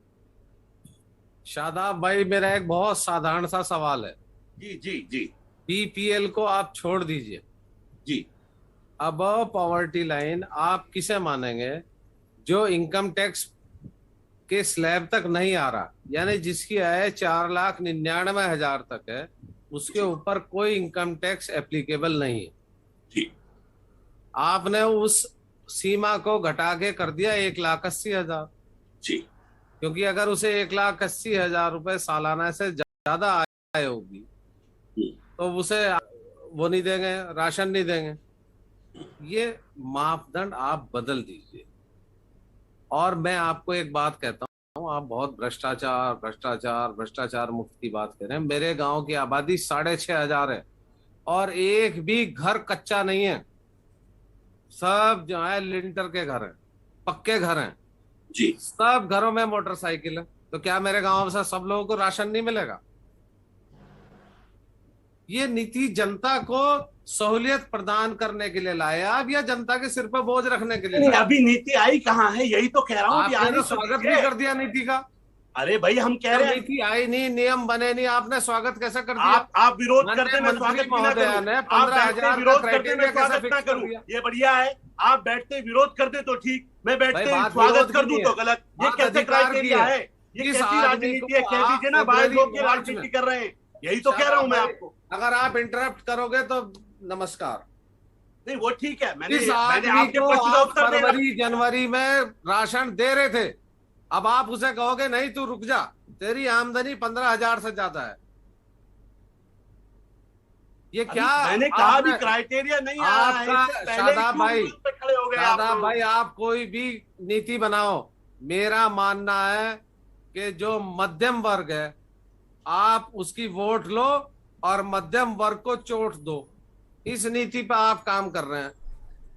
शादाब भाई, मेरा एक बहुत साधारण सा सवाल है। जी जी जी। बीपीएल को आप छोड़ दीजिए जी, अब पॉवर्टी लाइन आप किसे मानेंगे? जो इनकम टैक्स के स्लैब तक नहीं आ रहा, यानी जिसकी आय 4,99,000 तक है, उसके ऊपर कोई इनकम टैक्स एप्लीकेबल नहीं है। जी। आपने उस सीमा को घटा के कर दिया 1,80,000। जी। क्योंकि अगर उसे 1,80,000 रुपए सालाना से ज्यादा आय होगी तो उसे वो नहीं देंगे, राशन नहीं देंगे। ये मापदंड आप बदल दीजिए। और मैं आपको एक बात कहता हूँ, आप बहुत भ्रष्टाचार मुक्त की बात कर रहे हैं। मेरे गांव की आबादी 6,500 है और एक भी घर कच्चा नहीं है, सब जो है लिंटर के घर हैं, पक्के घर हैं जी। सब घरों में मोटरसाइकिल है। तो क्या मेरे गांव से सब लोगों को राशन नहीं मिलेगा? ये नीति जनता को सहूलियत प्रदान करने के लिए लाए आप, या जनता के सिर पर बोझ रखने के लिए? अभी नीति आई कहाँ है, यही तो कह रहा हूँ। आपने तो स्वागत नहीं कर दिया नीति का। अरे भाई हम कह रहे हैं नीति आई नहीं, नियम बने नहीं, आपने स्वागत कैसे कर दिया? आप विरोध करते मैं स्वागत बिना करूं, 15,000 विरोध करते मैं स्वागत ना करूं, ये बढ़िया है। आप बैठते विरोध कर दे तो ठीक, मैं बैठते स्वागत कर दूं तो गलत। ये कैसे क्राइटेरिया है? ये कैसी राजनीति है? कह दीजिए ना, बाहर लोग की राजनीति कर रहे हैं, यही तो कह रहा हूं मैं आपको। अगर आप इंटरप्ट करोगे तो नमस्कार। नहीं वो ठीक है, मैंने आपके फरवरी जनवरी में राशन दे रहे थे, अब आप उसे कहोगे नहीं तू रुक जा, तेरी आमदनी 15,000 से ज्यादा है। ये क्या? मैंने कहा भी क्राइटेरिया नहीं आया। शादाब भाई आप कोई भी नीति बनाओ, मेरा मानना है कि जो मध्यम वर्ग है आप उसकी वोट लो और मध्यम वर्ग को चोट दो। इस नीति पर आप काम कर रहे हैं।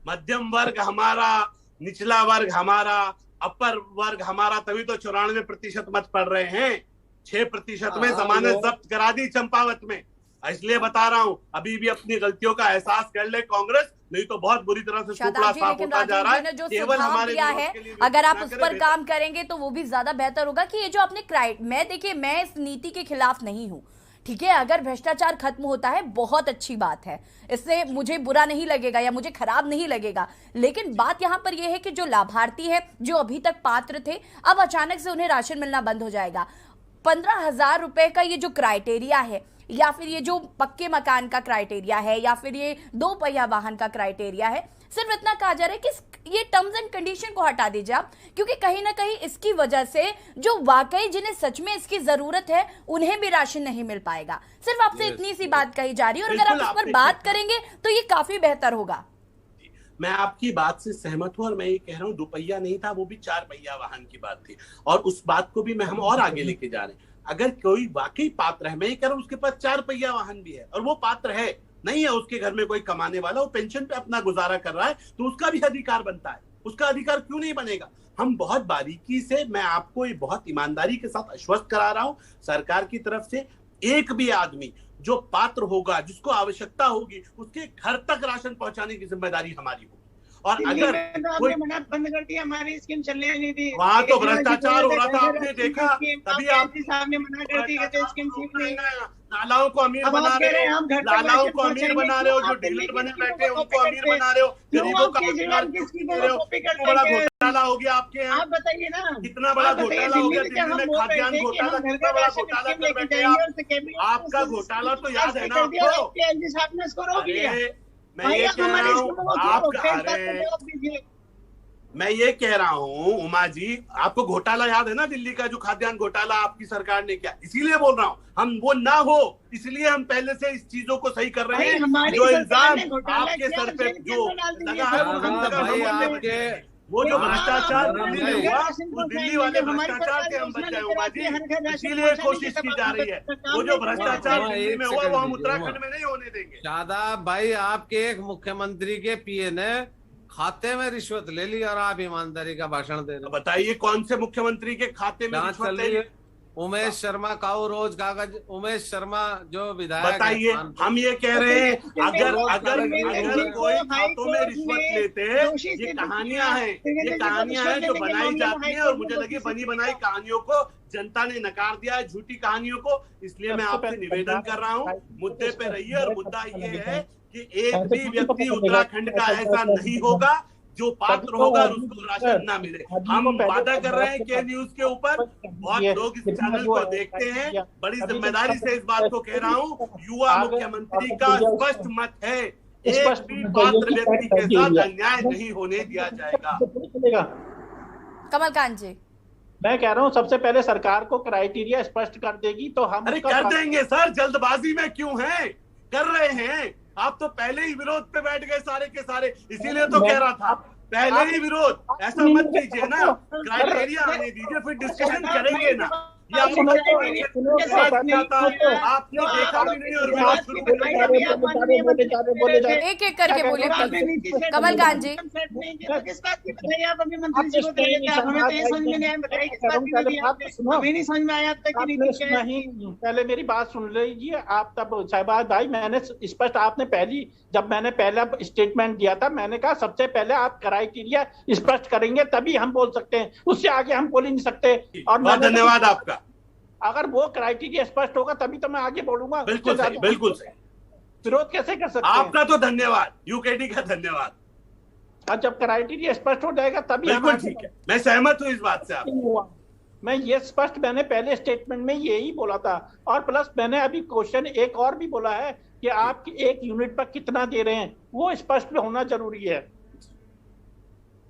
मध्यम वर्ग हमारा, निचला वर्ग हमारा, अपर वर्ग हमारा, तभी तो 94% मत पड़ रहे हैं। 6% में जमानत जब्त करा दी चंपावत में। इसलिए बता रहा हूं, अभी भी अपनी गलतियों का एहसास कर ले कांग्रेस, नहीं तो बहुत बुरी तरह से टुकड़ा साफ होता जा रहा है। जो सुझाव दिया है, अगर आप उस पर काम करेंगे तो वो भी ज्यादा बेहतर होगा। कि ये जो आपने देखिए, मैं इस नीति के खिलाफ नहीं हूँ, ठीक है। अगर भ्रष्टाचार खत्म होता है बहुत अच्छी बात है, इससे मुझे बुरा नहीं लगेगा या मुझे खराब नहीं लगेगा। लेकिन बात यहाँ पर यह है कि जो लाभार्थी है, जो अभी तक पात्र थे, अब अचानक से उन्हें राशन मिलना बंद हो जाएगा। 15,000 रुपए का ये जो क्राइटेरिया है, या फिर ये जो पक्के मकान का क्राइटेरिया है, या फिर ये 2 पहिया वाहन का क्राइटेरिया है, सिर्फ इतना कहा जा रहा है कि ये टर्म्स एंड कंडीशन को हटा दीजिए आप, क्योंकि कहीं ना कहीं इसकी वजह से जो वाकई जिन्हें सच में इसकी जरूरत है उन्हें भी राशन नहीं मिल पाएगा। सिर्फ आपसे इतनी सी बात कही जा रही है, और अगर आप इस पर बात करेंगे तो ये काफी बेहतर होगा। मैं आपकी बात से सहमत हूं, और मैं ये कह रहा हूं 2 पहिया नहीं था, वो भी 4 पहिया वाहन की बात थी, और उस बात को भी हम और आगे लेके जा रहे हैं। अगर कोई वाकई पात्र है, मैं ये कह रहा हूं उसके पास 4 पहिया वाहन भी है और वो पात्र है, नहीं है उसके घर में कोई कमाने वाला, वो पेंशन पे अपना गुजारा कर रहा है, तो उसका भी अधिकार बनता है। उसका अधिकार क्यों नहीं बनेगा? हम बहुत बारीकी से, मैं आपको ये बहुत ईमानदारी के साथ आश्वस्त करा रहा हूं, सरकार की तरफ से एक भी आदमी जो पात्र होगा, जिसको आवश्यकता होगी, उसके घर तक राशन पहुंचाने की जिम्मेदारी हमारी होगी। और अगर कोई बंद कर दिया, हमारी स्कीम चलने नहीं दी, वहां तो भ्रष्टाचार हो रहा था, आपने देखा, तभी आप साहब ने मना कर दी कि स्कीम ठीक नहीं। लालाओं को अमीर बना रहे हो, लालाओं को अमीर बना रहे हो, जो डीलर बने बैठे उनको अमीर बना रहे हो, गरीबों का बड़ा घोटाला हो गया आपके यहाँ। आप बताइए ना, कितना बड़ा घोटाला हो गया दिल्ली में, खाद्यान्न घोटाला, कितना बड़ा घोटाला कर बैठे आप। आपका घोटाला तो याद है ना आपको? मैं ये कह रहा हूँ, मैं ये कह रहा हूँ उमा जी, आपको घोटाला याद है ना दिल्ली का, जो खाद्यान्न घोटाला आपकी सरकार ने किया? इसीलिए बोल रहा हूँ, हम वो ना हो, इसलिए हम पहले से इस चीजों को सही कर रहे हैं। जो इल्जाम आपके सर पे जो लगा है, वो वो जो भ्रष्टाचार दिल्ली में हुआ, वो दिल्ली वाले भ्रष्टाचार से हम बच गए उमा जी, इसीलिए कोशिश की जा रही है। वो जो भ्रष्टाचार दिल्ली में हुआ वो हम उत्तराखंड में नहीं होने देंगे। शादाब भाई, आपके एक मुख्यमंत्री के पीए ने खाते में रिश्वत ले ली और आप ईमानदारी का भाषण दे रहे। बताइए कौन से मुख्यमंत्री के खाते में रिश्वत ले ली? उमेश शर्मा काऊ रोज कागज, उमेश शर्मा जो विधायक। बताइए, हम ये कह रहे हैं अगर कोई खातों में रिश्वत लेते, ये कहानियां हैं जो बनाई जाती हैं, और मुझे लगी बनी बनाई कहानियों को जनता ने नकार दिया है, झूठी कहानियों को। इसलिए मैं आपसे निवेदन कर रहा हूँ, मुद्दे पे रहिए। और मुद्दा ये है कि एक भी व्यक्ति उत्तराखंड का ऐसा नहीं होगा जो पात्र होगा और उसको राशन ना मिले। हम वादा कर रहे हैं के न्यूज के ऊपर, बहुत लोग इस चैनल को देखते हैं, बड़ी जिम्मेदारी से इस बात को कह रहा हूँ, युवा मुख्यमंत्री का स्पष्ट मत है, एक भी पात्र व्यक्ति के साथ अन्याय नहीं होने दिया जाएगा। कमलकांत जी, मैं कह रहा हूँ सबसे पहले सरकार को क्राइटेरिया स्पष्ट कर देगी तो हम कर देंगे सर, जल्दबाजी में क्यों हैं? कर रहे हैं। आप तो पहले ही विरोध पे बैठ गए सारे के सारे, इसीलिए तो कह रहा था पहले ही विरोद। ऐसा मत कीजिए ना, क्राइटेरिया आने दीजिए, फिर डिस्कशन करेंगे ना। आपने देखा भी नहीं और विरोध शुरू कर एक एक करके बोलिए कमलकांत जी। पहले मेरी बात सुन लीजिए आप। तब शहबाज भाई, मैंने स्पष्ट, आपने जब मैंने पहला स्टेटमेंट दिया था, मैंने कहा सबसे पहले आप क्राइटेरिया स्पष्ट करेंगे तभी हम बोल सकते हैं, उससे आगे हम बोल ही नहीं सकते। और बहुत धन्यवाद आपका। अगर वो क्राइटेरिया स्पष्ट होगा तभी तो मैं आगे बोलूंगा। बिल्कुल सही, बिल्कुल सही। विरोध कैसे कर सकते हैं? आपका तो धन्यवाद, यूकेडी का धन्यवाद। और जब क्राइटेरिया स्पष्ट हो जाएगा तभी बिल्कुल ठीक है, मैं सहमत हूँ इस बात से। आप मैं ये स्पष्ट, मैंने पहले स्टेटमेंट में यही बोला था। और प्लस मैंने अभी क्वेश्चन एक और भी बोला है कि आप एक यूनिट पर कितना दे रहे हैं, वो स्पष्ट होना जरूरी है,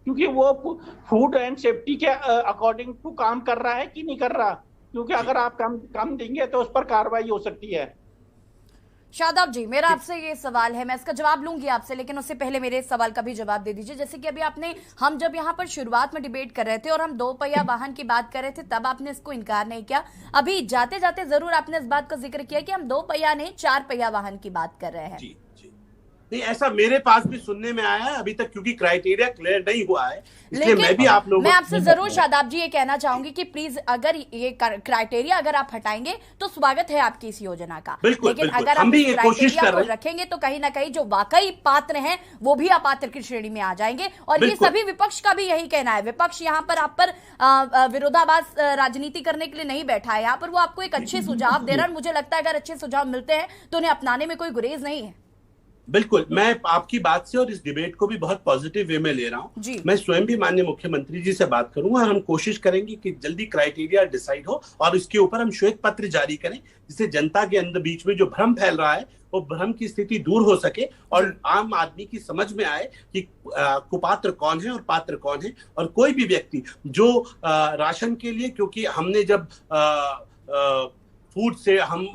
क्योंकि वो फूड एंड सेफ्टी के अकॉर्डिंग टू काम कर रहा है कि नहीं कर रहा। क्योंकि अगर आप कम देंगे तो उस पर कार्रवाई हो सकती है। शादाब जी, मेरा आपसे ये सवाल है, मैं इसका जवाब लूंगी आपसे, लेकिन उससे पहले मेरे इस सवाल का भी जवाब दे दीजिए। जैसे कि अभी हम जब यहाँ पर शुरुआत में डिबेट कर रहे थे और हम 2 पहिया वाहन की बात कर रहे थे, तब आपने इसको इनकार नहीं किया। अभी जाते जाते जरूर आपने इस बात का जिक्र किया कि हम 2 पहिया नहीं 4 पहिया वाहन की बात कर रहे हैं। जी जी, नहीं ऐसा मेरे पास भी सुनने में आया है अभी तक, क्योंकि क्राइटेरिया क्लियर नहीं हुआ है, इसलिए मैं भी आप लोगों, मैं आपसे जरूर शादाब जी ये कहना चाहूंगी कि प्लीज अगर ये क्राइटेरिया अगर आप हटाएंगे तो स्वागत है आपकी इस योजना का। लेकिन अगर आप क्राइटेरिया को रखेंगे तो कहीं ना कहीं जो वाकई पात्र हैं वो भी अपात्र की श्रेणी में आ जाएंगे। और ये सभी विपक्ष का भी यही कहना है। विपक्ष यहाँ पर आप पर विरोधाभास राजनीति करने के लिए नहीं बैठा है, यहाँ पर वो आपको एक अच्छे सुझाव दे रहा है। मुझे लगता है अगर अच्छे सुझाव मिलते हैं तो उन्हें अपनाने में कोई गुरेज नहीं है। बिल्कुल, मैं आपकी बात से और इस डिबेट को भी बहुत पॉजिटिव वे में ले रहा हूं। मैं स्वयं भी माननीय मुख्यमंत्री जी से बात करूंगा और हम कोशिश करेंगे कि जल्दी क्राइटेरिया डिसाइड हो और इसके ऊपर हम श्वेत पत्र जारी करें, जिससे जनता के अंदर बीच में जो भ्रम फैल रहा है वो भ्रम की स्थिति दूर हो सके और आम आदमी की समझ में आए कि कुपात्र कौन है और पात्र कौन है। और कोई भी व्यक्ति जो राशन के लिए, क्योंकि हमने जब फूड से हम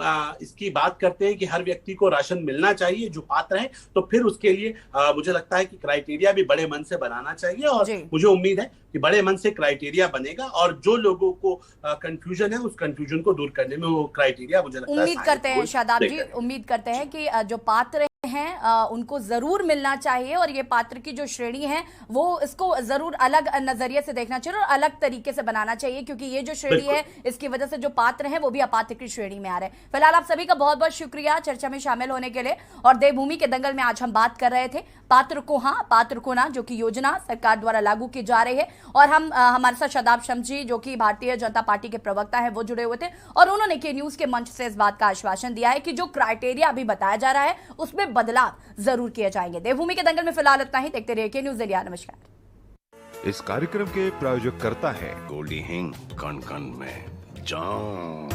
इसकी बात करते हैं कि हर व्यक्ति को राशन मिलना चाहिए जो पात्र है, तो फिर उसके लिए मुझे लगता है कि क्राइटेरिया भी बड़े मन से बनाना चाहिए। और मुझे उम्मीद है कि बड़े मन से क्राइटेरिया बनेगा और जो लोगों को कंफ्यूजन है उस कंफ्यूजन को दूर करने में वो क्राइटेरिया मुझे लगता है। उम्मीद करते हैं शादाब जी, उम्मीद करते हैं कि जो पात्र हैं उनको जरूर मिलना चाहिए और ये पात्र की जो श्रेणी है वो इसको जरूर अलग नजरिए से देखना चाहिए और अलग तरीके से बनाना चाहिए, क्योंकि ये जो श्रेणी है इसकी वजह से जो पात्र हैं वो भी अपात्र की श्रेणी में आ रहे हैं। फिलहाल आप सभी का बहुत बहुत शुक्रिया चर्चा में शामिल होने के लिए। और देवभूमि के दंगल में आज हम बात कर रहे थे पात्र को हाँ पात्र को ना, जो कि योजना सरकार द्वारा लागू की जा रही है। और हम हमारे साथ शादाब शमशी जो कि भारतीय जनता पार्टी के प्रवक्ता है वो जुड़े हुए थे और उन्होंने के न्यूज के मंच से इस बात का आश्वासन दिया है कि जो क्राइटेरिया अभी बताया जा रहा है उसमें बदलाव जरूर किए जाएंगे। देवभूमि के दंगल में फिलहाल इतना ही। देखते रहिए के न्यूज इंडिया। नमस्कार। इस कार्यक्रम के प्रायोजक करता है गोल्डी हिंग, कण कण में जान।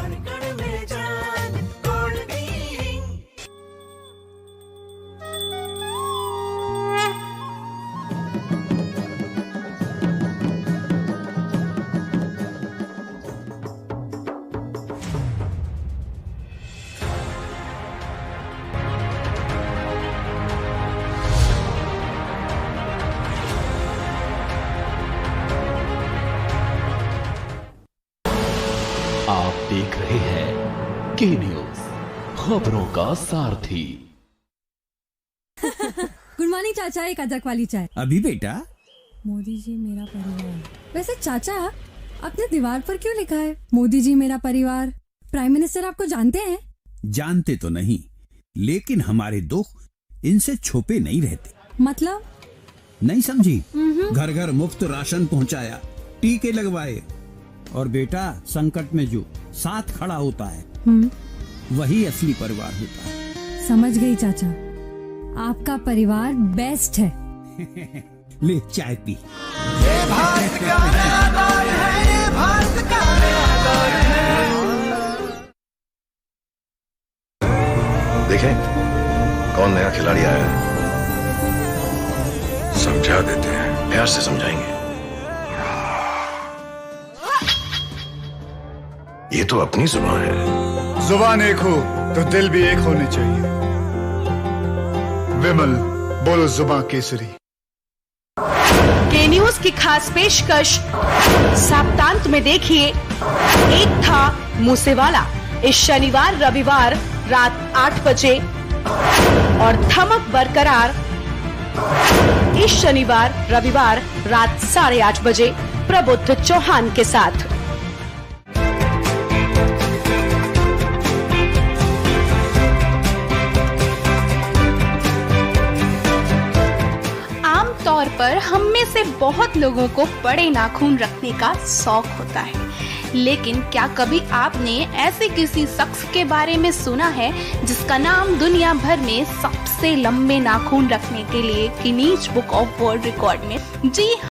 के न्यूज, खबरों का सारथी। गुड मॉर्निंग चाचा, एक अदरक वाली चाय। अभी बेटा। मोदी जी मेरा परिवार। वैसे चाचा, आपने दीवार पर क्यों लिखा है मोदी जी मेरा परिवार? प्राइम मिनिस्टर आपको जानते हैं? जानते तो नहीं, लेकिन हमारे दुख इनसे छुपे नहीं रहते। मतलब? नहीं समझी? घर घर मुफ्त राशन पहुंचाया, टीके लगवाए, और बेटा संकट में जो साथ खड़ा होता है वही असली परिवार होता है। समझ गई चाचा, आपका परिवार बेस्ट है। ले चाय पी। देखें कौन नया खिलाड़ी आया है, समझा देते हैं, प्यार से समझाएंगे। ये तो अपनी जुबान है। जुबान एक हो तो दिल भी एक होने चाहिए। विमल, बोलो जुबान केसरी। के न्यूज की खास पेशकश सप्तांत में देखिए, एक था मूसेवाला, इस शनिवार रविवार रात 8 बजे, और धमक बरकरार इस शनिवार रविवार रात 8:30 बजे प्रबुद्ध चौहान के साथ। आमतौर पर हम में से बहुत लोगों को बड़े नाखून रखने का शौक होता है, लेकिन क्या कभी आपने ऐसे किसी शख्स के बारे में सुना है जिसका नाम दुनिया भर में सबसे लंबे नाखून रखने के लिए Guinness book of world record में? जी